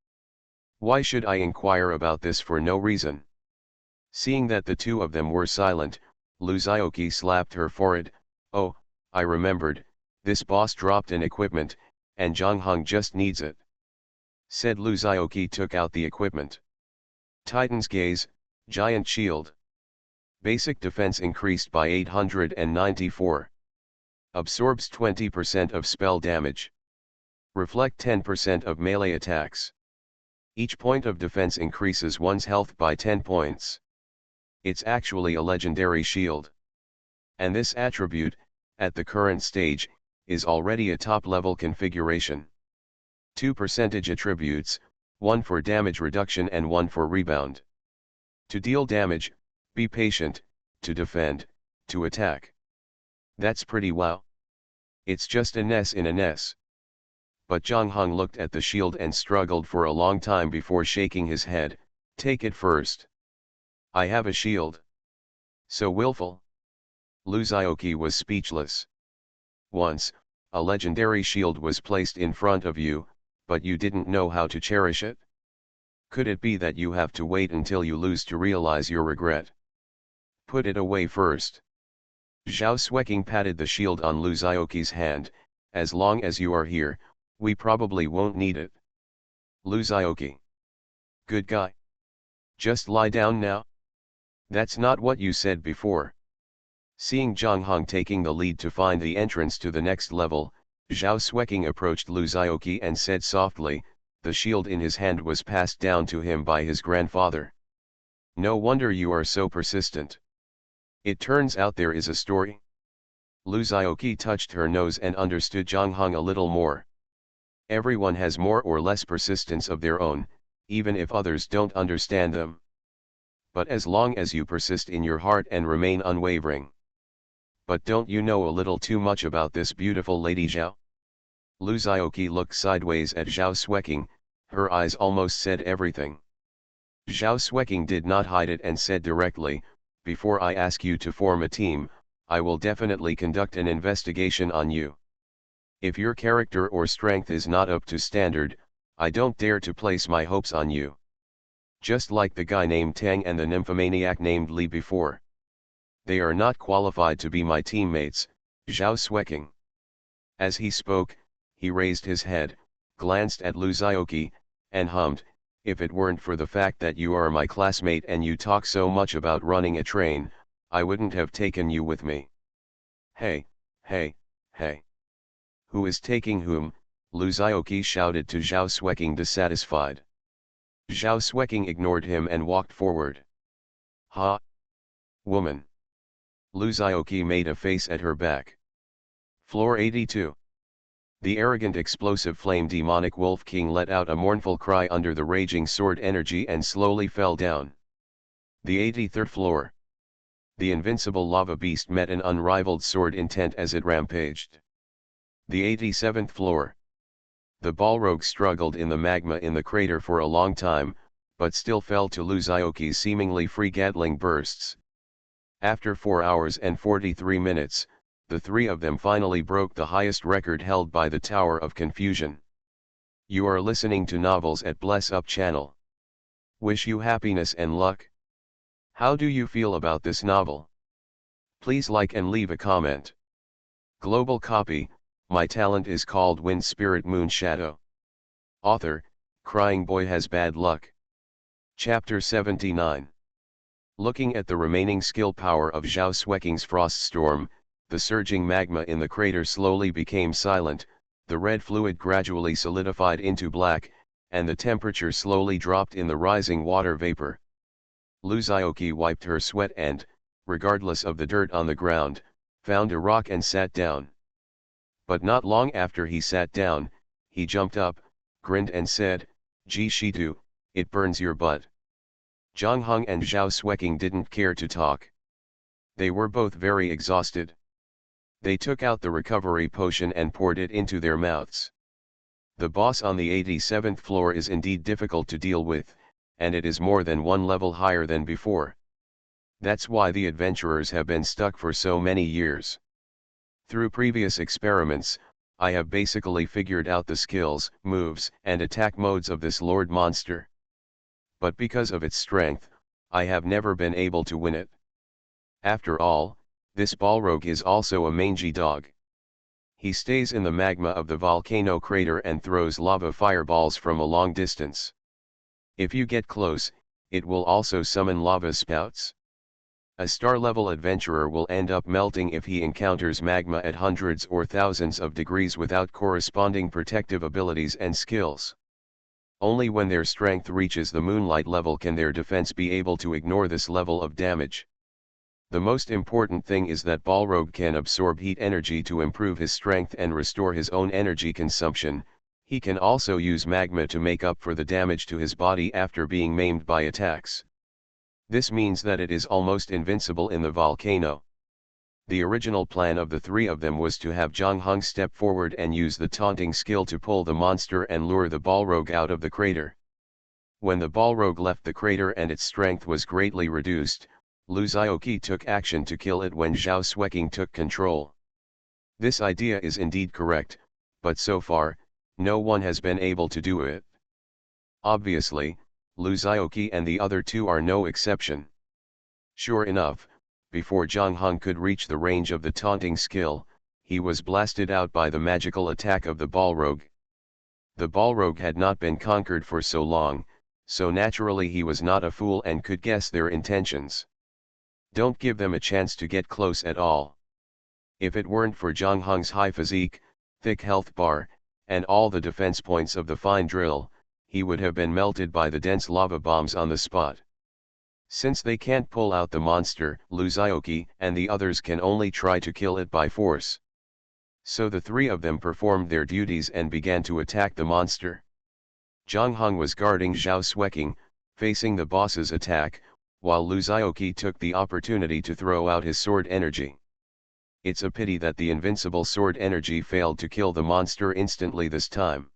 Why should I inquire about this for no reason? Seeing that the two of them were silent, Luzaoki slapped her forehead. Oh, I remembered, this boss dropped an equipment, and Zhang Heng just needs it. Said Luzaoki took out the equipment. Titan's Gaze, Giant Shield. Basic defense increased by 894. Absorbs 20% of spell damage. Reflect 10% of melee attacks. Each point of defense increases one's health by 10 points. It's actually a legendary shield. And this attribute, at the current stage, is already a top-level configuration. 2 percentage attributes, one for damage reduction and one for rebound. To deal damage, be patient, to defend, to attack. That's pretty wow. It's just a NES in a NES. But Zhang Heng looked at the shield and struggled for a long time before shaking his head. Take it first. I have a shield. So willful. Luzaoki was speechless. Once, a legendary shield was placed in front of you, but you didn't know how to cherish it? Could it be that you have to wait until you lose to realize your regret? Put it away first. Zhao Sueking patted the shield on Luzaoki's hand. As long as you are here, we probably won't need it. Luzaoki. Good guy. Just lie down now? That's not what you said before. Seeing Zhang Heng taking the lead to find the entrance to the next level, Zhao Sueking approached Luzaoki and said softly, the shield in his hand was passed down to him by his grandfather. No wonder you are so persistent. It turns out there is a story. Luzaoki touched her nose and understood Zhang Heng a little more. Everyone has more or less persistence of their own, even if others don't understand them. But as long as you persist in your heart and remain unwavering. But don't you know a little too much about this beautiful lady Zhao? Luzaoki looked sideways at Zhao Sueking, her eyes almost said everything. Zhao Sueking did not hide it and said directly, before I ask you to form a team, I will definitely conduct an investigation on you. If your character or strength is not up to standard, I don't dare to place my hopes on you. Just like the guy named Tang and the nymphomaniac named Li before. They are not qualified to be my teammates, Zhao Sueking. As he spoke, he raised his head, glanced at Luzaoki, and hummed, if it weren't for the fact that you are my classmate and you talk so much about running a train, I wouldn't have taken you with me. Hey, hey, hey. Who is taking whom? Lu Zhaoqi shouted to Zhao Xueqing, dissatisfied. Zhao Xueqing ignored him and walked forward. Ha! Woman! Lu Zhaoqi made a face at her back. Floor 82. The arrogant explosive flame demonic wolf king let out a mournful cry under the raging sword energy and slowly fell down. The 83rd floor. The invincible lava beast met an unrivaled sword intent as it rampaged. The 87th floor. The Balrog struggled in the magma in the crater for a long time, but still fell to Lu Zhaoqi's seemingly free Gatling bursts. After 4 hours and 43 minutes, the three of them finally broke the highest record held by the Tower of Confusion. You are listening to Novels at Bless Up channel. Wish you happiness and luck. How do you feel about this novel? Please like and leave a comment. Global copy, My talent is called Wind Spirit Moon Shadow. Author, Crying Boy Has Bad Luck. Chapter 79. Looking at the remaining skill power of Zhao Xueqing's Frost Storm, the surging magma in the crater slowly became silent, the red fluid gradually solidified into black, and the temperature slowly dropped in the rising water vapor. Lu Zhaoqi wiped her sweat and, regardless of the dirt on the ground, found a rock and sat down. But not long after he sat down, he jumped up, grinned and said, "Gee Shitu, it burns your butt." Zhang Heng and Zhao Xueqing didn't care to talk. They were both very exhausted. They took out the recovery potion and poured it into their mouths. The boss on the 87th floor is indeed difficult to deal with, and it is more than one level higher than before. That's why the adventurers have been stuck for so many years. Through previous experiments, I have basically figured out the skills, moves, and attack modes of this Lord monster. But because of its strength, I have never been able to win it. After all, this Balrog is also a mangy dog. He stays in the magma of the volcano crater and throws lava fireballs from a long distance. If you get close, it will also summon lava spouts. A star-level adventurer will end up melting if he encounters magma at hundreds or thousands of degrees without corresponding protective abilities and skills. Only when their strength reaches the moonlight level can their defense be able to ignore this level of damage. The most important thing is that Balrog can absorb heat energy to improve his strength and restore his own energy consumption. He can also use magma to make up for the damage to his body after being maimed by attacks. This means that it is almost invincible in the volcano. The original plan of the three of them was to have Zhang Heng step forward and use the taunting skill to pull the monster and lure the Balrog out of the crater. When the Balrog left the crater and its strength was greatly reduced, Lu Zhaoqi took action to kill it when Zhao Xueqing took control. This idea is indeed correct, but so far, no one has been able to do it. Obviously, Lu Zhaoqi and the other two are no exception. Sure enough, before Zhang Heng could reach the range of the taunting skill, he was blasted out by the magical attack of the Balrog. The Balrog had not been conquered for so long, so naturally he was not a fool and could guess their intentions. Don't give them a chance to get close at all. If it weren't for Zhang Heng's high physique, thick health bar, and all the defense points of the fine drill, he would have been melted by the dense lava bombs on the spot. Since they can't pull out the monster, Lu Zhaoqi and the others can only try to kill it by force. So the three of them performed their duties and began to attack the monster. Zhang Heng was guarding Zhao Xueqing, facing the boss's attack, while Lu Zhaoqi took the opportunity to throw out his sword energy. It's a pity that the invincible sword energy failed to kill the monster instantly this time.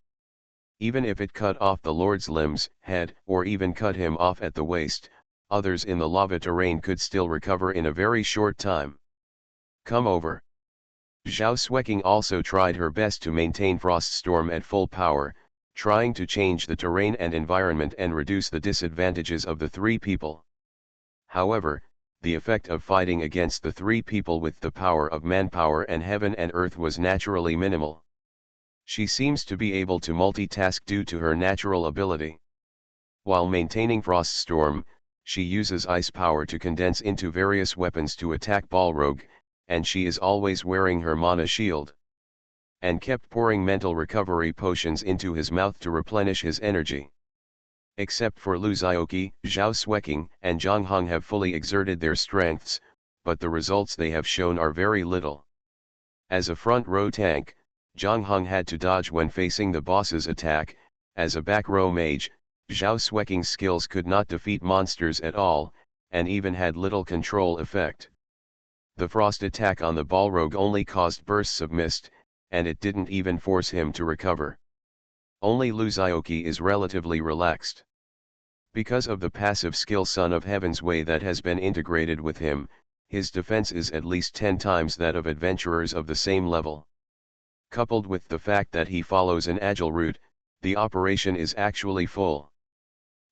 Even if it cut off the Lord's limbs, head, or even cut him off at the waist, others in the lava terrain could still recover in a very short time. Come over. Zhao Xueqing also tried her best to maintain Frost Storm at full power, trying to change the terrain and environment and reduce the disadvantages of the three people. However, the effect of fighting against the three people with the power of manpower and heaven and earth was naturally minimal. She seems to be able to multitask due to her natural ability. While maintaining Frost Storm, she uses ice power to condense into various weapons to attack Balrog, and she is always wearing her mana shield. and kept pouring mental recovery potions into his mouth to replenish his energy. Except for Lu Xiaoqi, Zhao Xueqing, and Zhang Hong have fully exerted their strengths, but the results they have shown are very little. As a front row tank, Zhang Hong had to dodge when facing the boss's attack. As a back row mage, Zhao Xueqing's skills could not defeat monsters at all, and even had little control effect. The frost attack on the Balrog only caused bursts of mist, and it didn't even force him to recover. Only Lu Xiaoqi is relatively relaxed. Because of the passive skill Son of Heaven's Way that has been integrated with him, his defense is at least 10 times that of adventurers of the same level. Coupled with the fact that he follows an agile route, the operation is actually full.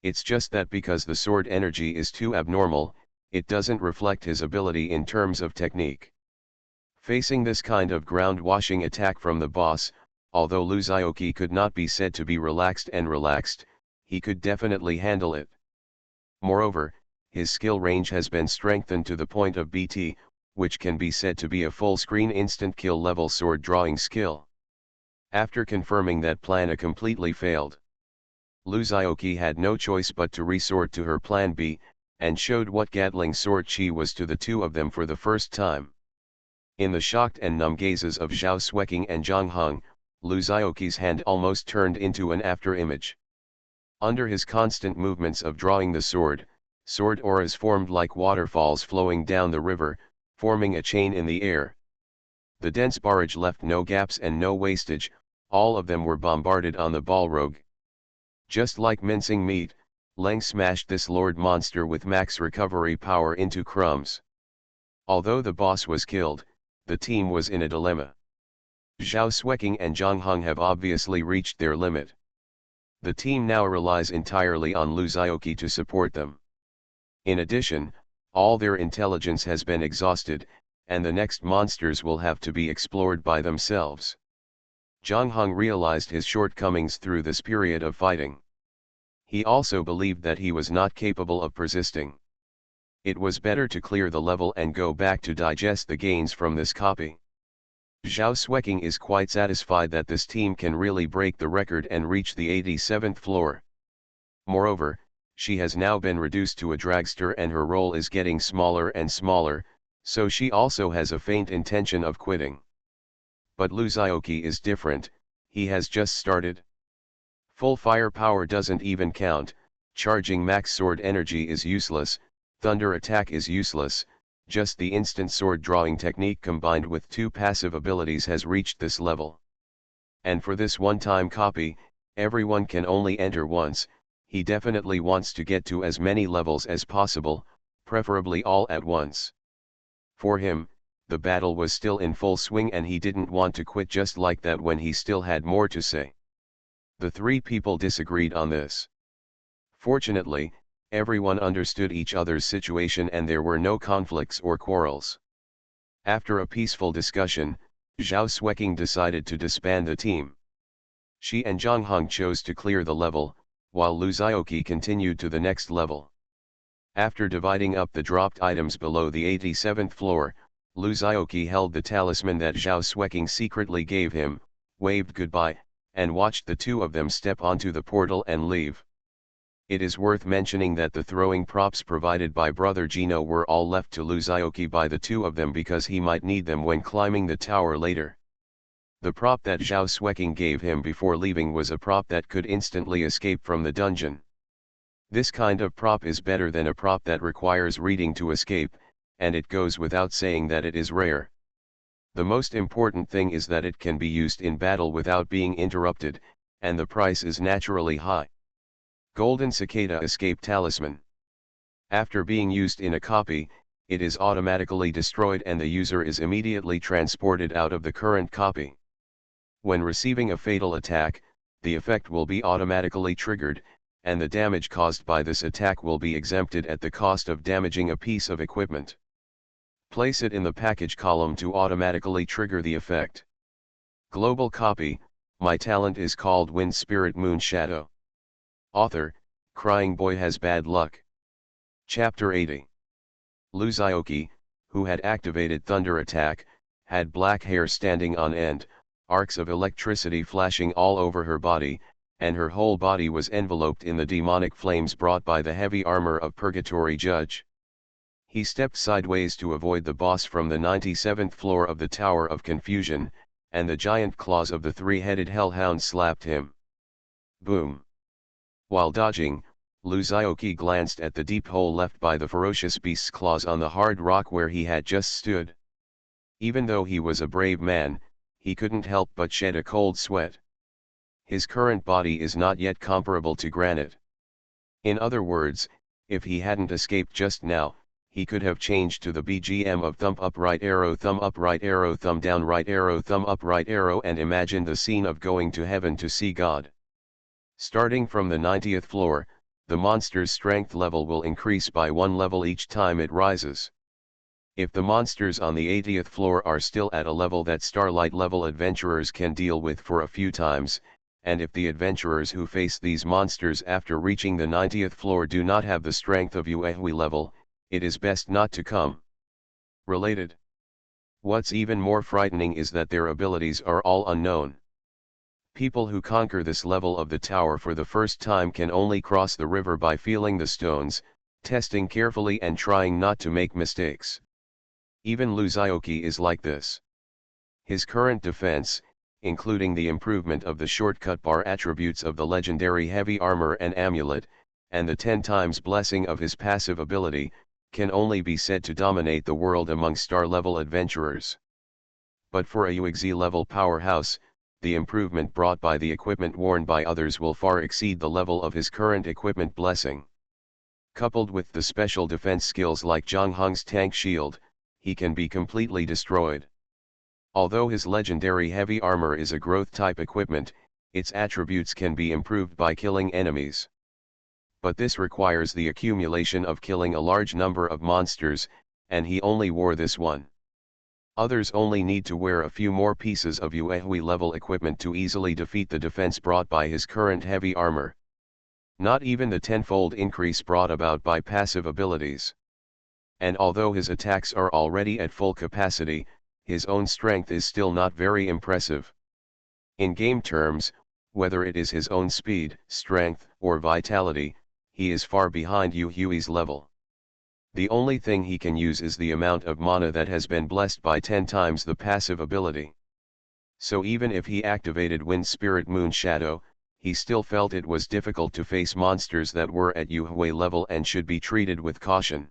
It's just that because the sword energy is too abnormal, it doesn't reflect his ability in terms of technique. Facing this kind of ground-washing attack from the boss, although Lu Xiaoqi could not be said to be relaxed, he could definitely handle it. Moreover, his skill range has been strengthened to the point of BT, which can be said to be a full-screen instant kill level sword drawing skill. After confirming that plan completely failed, Lu Xiaoqi had no choice but to resort to her plan B, and showed what Gatling sword she was to the two of them for the first time. In the shocked and numb gazes of Zhao Xueqing and Zhang Hong, Lu Xiaoqi's hand almost turned into an after-image. Under his constant movements of drawing the sword auras formed like waterfalls flowing down the river, forming a chain in the air. The dense barrage left no gaps and no wastage, all of them were bombarded on the Balrog. Just like mincing meat, Leng smashed this lord monster with max recovery power into crumbs. Although the boss was killed, the team was in a dilemma. Zhao Xueqing and Zhang Hong have obviously reached their limit. The team now relies entirely on Lu Xiaoqi to support them. In addition, all their intelligence has been exhausted, and the next monsters will have to be explored by themselves. Zhang Hong realized his shortcomings through this period of fighting. He also believed that he was not capable of persisting. It was better to clear the level and go back to digest the gains from this copy. Zhao Xueqing is quite satisfied that this team can really break the record and reach the 87th floor. Moreover, she has now been reduced to a dragster and her role is getting smaller and smaller, so she also has a faint intention of quitting. But Lu Xiaoqi is different, he has just started. Full firepower doesn't even count, charging max sword energy is useless, thunder attack is useless, just the instant sword drawing technique combined with two passive abilities has reached this level. And for this one-time copy, everyone can only enter once. He definitely wants to get to as many levels as possible, preferably all at once. For him, the battle was still in full swing and he didn't want to quit just like that when he still had more to say. The three people disagreed on this. Fortunately, everyone understood each other's situation and there were no conflicts or quarrels. After a peaceful discussion, Zhao Xueqing decided to disband the team. She and Zhang Hong chose to clear the level, while Lu Xiaoqi continued to the next level. After dividing up the dropped items below the 87th floor, Lu Xiaoqi held the talisman that Zhao Xueqing secretly gave him, waved goodbye, and watched the two of them step onto the portal and leave. It is worth mentioning that the throwing props provided by Brother Gino were all left to Lu Xiaoqi by the two of them because he might need them when climbing the tower later. The prop that Zhao Xueqing gave him before leaving was a prop that could instantly escape from the dungeon. This kind of prop is better than a prop that requires reading to escape, and it goes without saying that it is rare. The most important thing is that it can be used in battle without being interrupted, and the price is naturally high. Golden Cicada Escape Talisman. After being used in a copy, it is automatically destroyed and the user is immediately transported out of the current copy. When receiving a fatal attack, the effect will be automatically triggered, and the damage caused by this attack will be exempted at the cost of damaging a piece of equipment. Place it in the package column to automatically trigger the effect. Global copy. My talent is called Wind Spirit Moon Shadow. Author, Crying Boy Has Bad Luck. Chapter 80. Lu Xiaoqi, who had activated Thunder Attack, had black hair standing on end, arcs of electricity flashing all over her body, and her whole body was enveloped in the demonic flames brought by the heavy armor of Purgatory Judge. He stepped sideways to avoid the boss from the 97th floor of the Tower of Confusion, and the giant claws of the three-headed hellhound slapped him. Boom! While dodging, Luzaoki glanced at the deep hole left by the ferocious beast's claws on the hard rock where he had just stood. Even though he was a brave man, he couldn't help but shed a cold sweat. His current body is not yet comparable to granite. In other words, if he hadn't escaped just now, he could have changed to the BGM of thumb up right arrow thumb down right arrow thumb up right arrow and imagined the scene of going to heaven to see God. Starting from the 90th floor, the monster's strength level will increase by 1 level each time it rises. If the monsters on the 80th floor are still at a level that Starlight level adventurers can deal with for a few times, and if the adventurers who face these monsters after reaching the 90th floor do not have the strength of Yuehui level, it is best not to come. Related. What's even more frightening is that their abilities are all unknown. People who conquer this level of the tower for the first time can only cross the river by feeling the stones, testing carefully and trying not to make mistakes. Even Luzaoki is like this. His current defense, including the improvement of the shortcut bar attributes of the legendary heavy armor and amulet, and the 10 times blessing of his passive ability, can only be said to dominate the world among star-level adventurers. But for a UXZ level powerhouse, the improvement brought by the equipment worn by others will far exceed the level of his current equipment blessing. Coupled with the special defense skills like Zhang Heng's tank shield, he can be completely destroyed. Although his legendary heavy armor is a growth-type equipment, its attributes can be improved by killing enemies. But this requires the accumulation of killing a large number of monsters, and he only wore this one. Others only need to wear a few more pieces of Yuehui level equipment to easily defeat the defense brought by his current heavy armor. Not even the tenfold increase brought about by passive abilities. And although his attacks are already at full capacity, his own strength is still not very impressive. In game terms, whether it is his own speed, strength, or vitality, he is far behind Yuehui's level. The only thing he can use is the amount of mana that has been blessed by 10 times the passive ability. So even if he activated Wind Spirit Moon Shadow, he still felt it was difficult to face monsters that were at Yuehui level and should be treated with caution.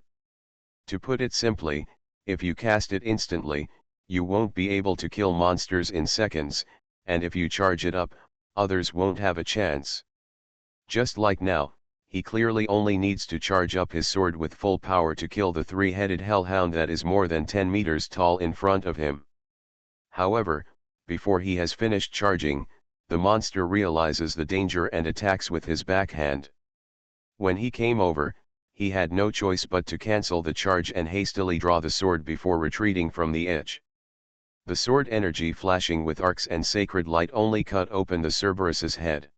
To put it simply, if you cast it instantly, you won't be able to kill monsters in seconds, and if you charge it up, others won't have a chance. Just like now, he clearly only needs to charge up his sword with full power to kill the three-headed hellhound that is more than 10 meters tall in front of him. However, before he has finished charging, the monster realizes the danger and attacks with his backhand. When he came over, he had no choice but to cancel the charge and hastily draw the sword before retreating from the edge. The sword energy flashing with arcs and sacred light only cut open the Cerberus's head.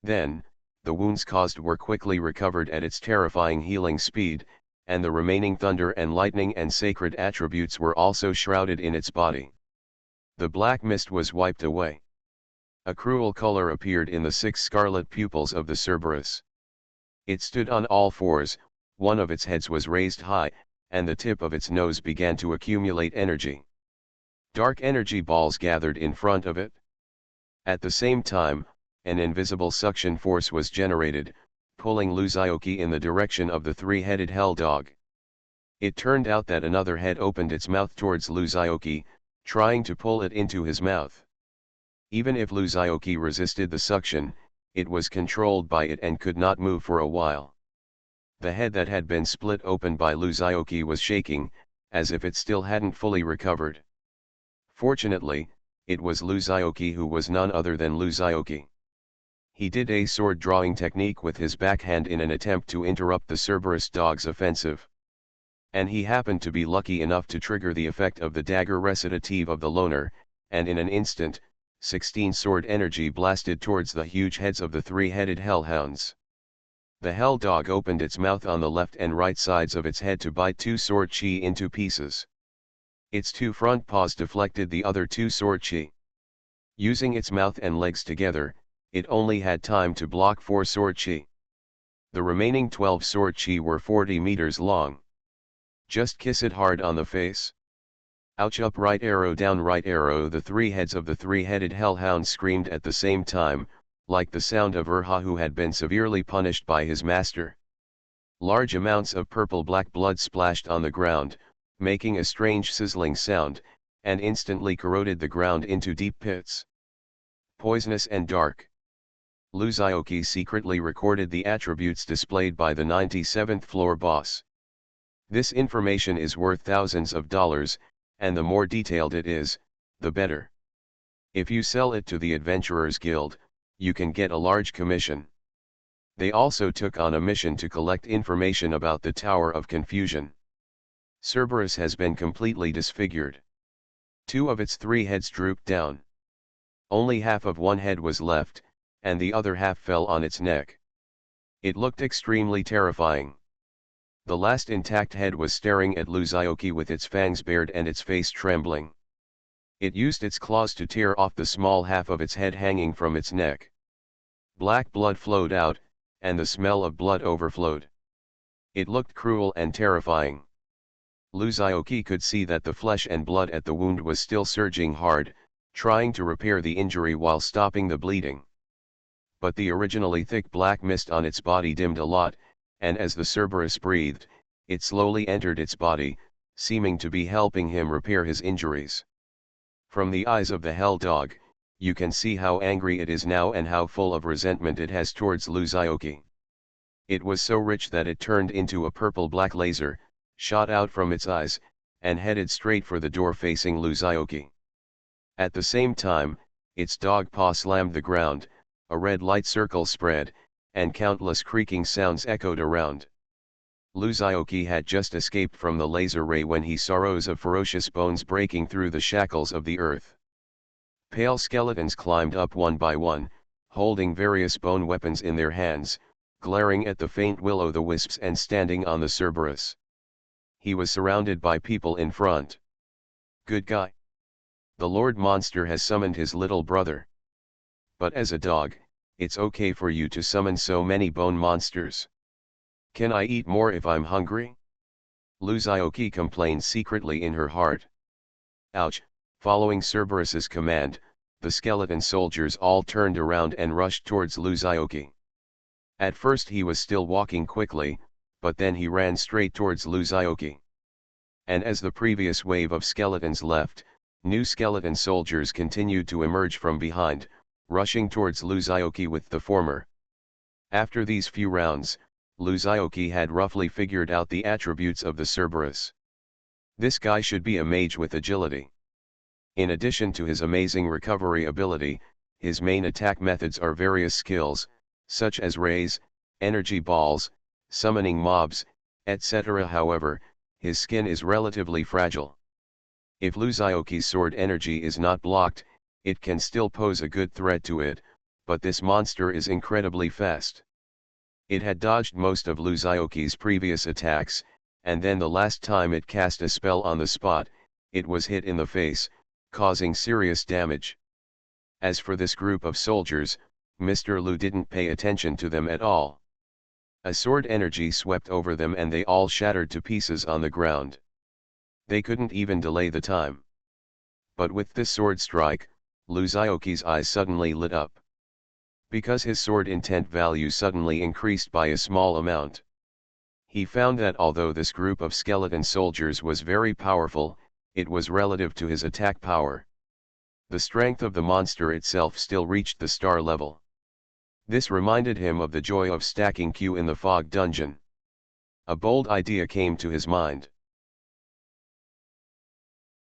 Then, the wounds caused were quickly recovered at its terrifying healing speed, and the remaining thunder and lightning and sacred attributes were also shrouded in its body. The black mist was wiped away. A cruel color appeared in the 6 scarlet pupils of the Cerberus. It stood on all fours, one of its heads was raised high, and the tip of its nose began to accumulate energy. Dark energy balls gathered in front of it. At the same time, an invisible suction force was generated, pulling Luzaoki in the direction of the three-headed hell dog. It turned out that another head opened its mouth towards Luzaoki, trying to pull it into his mouth. Even if Luzaoki resisted the suction, it was controlled by it and could not move for a while. The head that had been split open by Luzaoki was shaking, as if it still hadn't fully recovered. Fortunately, it was Luzaoki who was none other than Luzaoki. He did a sword drawing technique with his backhand in an attempt to interrupt the Cerberus dog's offensive. And he happened to be lucky enough to trigger the effect of the dagger recitative of the loner, and in an instant, 16 sword energy blasted towards the huge heads of the three-headed hellhounds. The hell dog opened its mouth on the left and right sides of its head to bite 2 sword chi into pieces. Its 2 front paws deflected the other 2 sword chi. Using its mouth and legs together, it only had time to block 4 sword chi. The remaining 12 sword chi were 40 meters long. Just kiss it hard on the face. Ouch! Up right arrow, down right arrow. The 3 heads of the 3-headed hellhound screamed at the same time, like the sound of Urha who had been severely punished by his master. Large amounts of purple-black blood splashed on the ground, making a strange sizzling sound, and instantly corroded the ground into deep pits. Poisonous and dark. Luzaoki secretly recorded the attributes displayed by the 97th floor boss. This information is worth thousands of dollars, and the more detailed it is, the better. If you sell it to the Adventurers Guild, you can get a large commission. They also took on a mission to collect information about the Tower of Confusion. Cerberus has been completely disfigured. 2 of its 3 heads drooped down. Only half of one head was left, and the other half fell on its neck. It looked extremely terrifying. The last intact head was staring at Luzaoki with its fangs bared and its face trembling. It used its claws to tear off the small half of its head hanging from its neck. Black blood flowed out, and the smell of blood overflowed. It looked cruel and terrifying. Luzaoki could see that the flesh and blood at the wound was still surging hard, trying to repair the injury while stopping the bleeding. But the originally thick black mist on its body dimmed a lot, and as the Cerberus breathed, it slowly entered its body, seeming to be helping him repair his injuries. From the eyes of the hell dog, you can see how angry it is now and how full of resentment it has towards Luzaoki. It was so rich that it turned into a purple-black laser, shot out from its eyes, and headed straight for the door facing Luzaoki. At the same time, its dog paw slammed the ground, a red light circle spread, and countless creaking sounds echoed around. Luzaoki had just escaped from the laser ray when he saw rows of ferocious bones breaking through the shackles of the earth. Pale skeletons climbed up one by one, holding various bone weapons in their hands, glaring at the faint will-o'-the-wisps and standing on the Cerberus. He was surrounded by people in front. Good guy. The Lord Monster has summoned his little brother. But as a dog, it's okay for you to summon so many bone monsters. Can I eat more if I'm hungry? Luzaoki complained secretly in her heart. Ouch! Following Cerberus's command, the skeleton soldiers all turned around and rushed towards Luzaoki. At first he was still walking quickly, but then he ran straight towards Luzaoki. And as the previous wave of skeletons left, new skeleton soldiers continued to emerge from behind, rushing towards Luzaoki with the former. After these few rounds, Luzaoki had roughly figured out the attributes of the Cerberus. This guy should be a mage with agility. In addition to his amazing recovery ability, his main attack methods are various skills, such as rays, energy balls, summoning mobs, etc. However, his skin is relatively fragile. If Luzaoki's sword energy is not blocked, it can still pose a good threat to it, but this monster is incredibly fast. It had dodged most of Luzaoki's previous attacks, and then the last time it cast a spell on the spot, it was hit in the face, causing serious damage. As for this group of soldiers, Mr. Lu didn't pay attention to them at all. A sword energy swept over them and they all shattered to pieces on the ground. They couldn't even delay the time. But with this sword strike, Luzaoki's eyes suddenly lit up. Because his sword intent value suddenly increased by a small amount. He found that although this group of skeleton soldiers was very powerful, it was relative to his attack power. The strength of the monster itself still reached the star level. This reminded him of the joy of stacking Q in the fog dungeon. A bold idea came to his mind.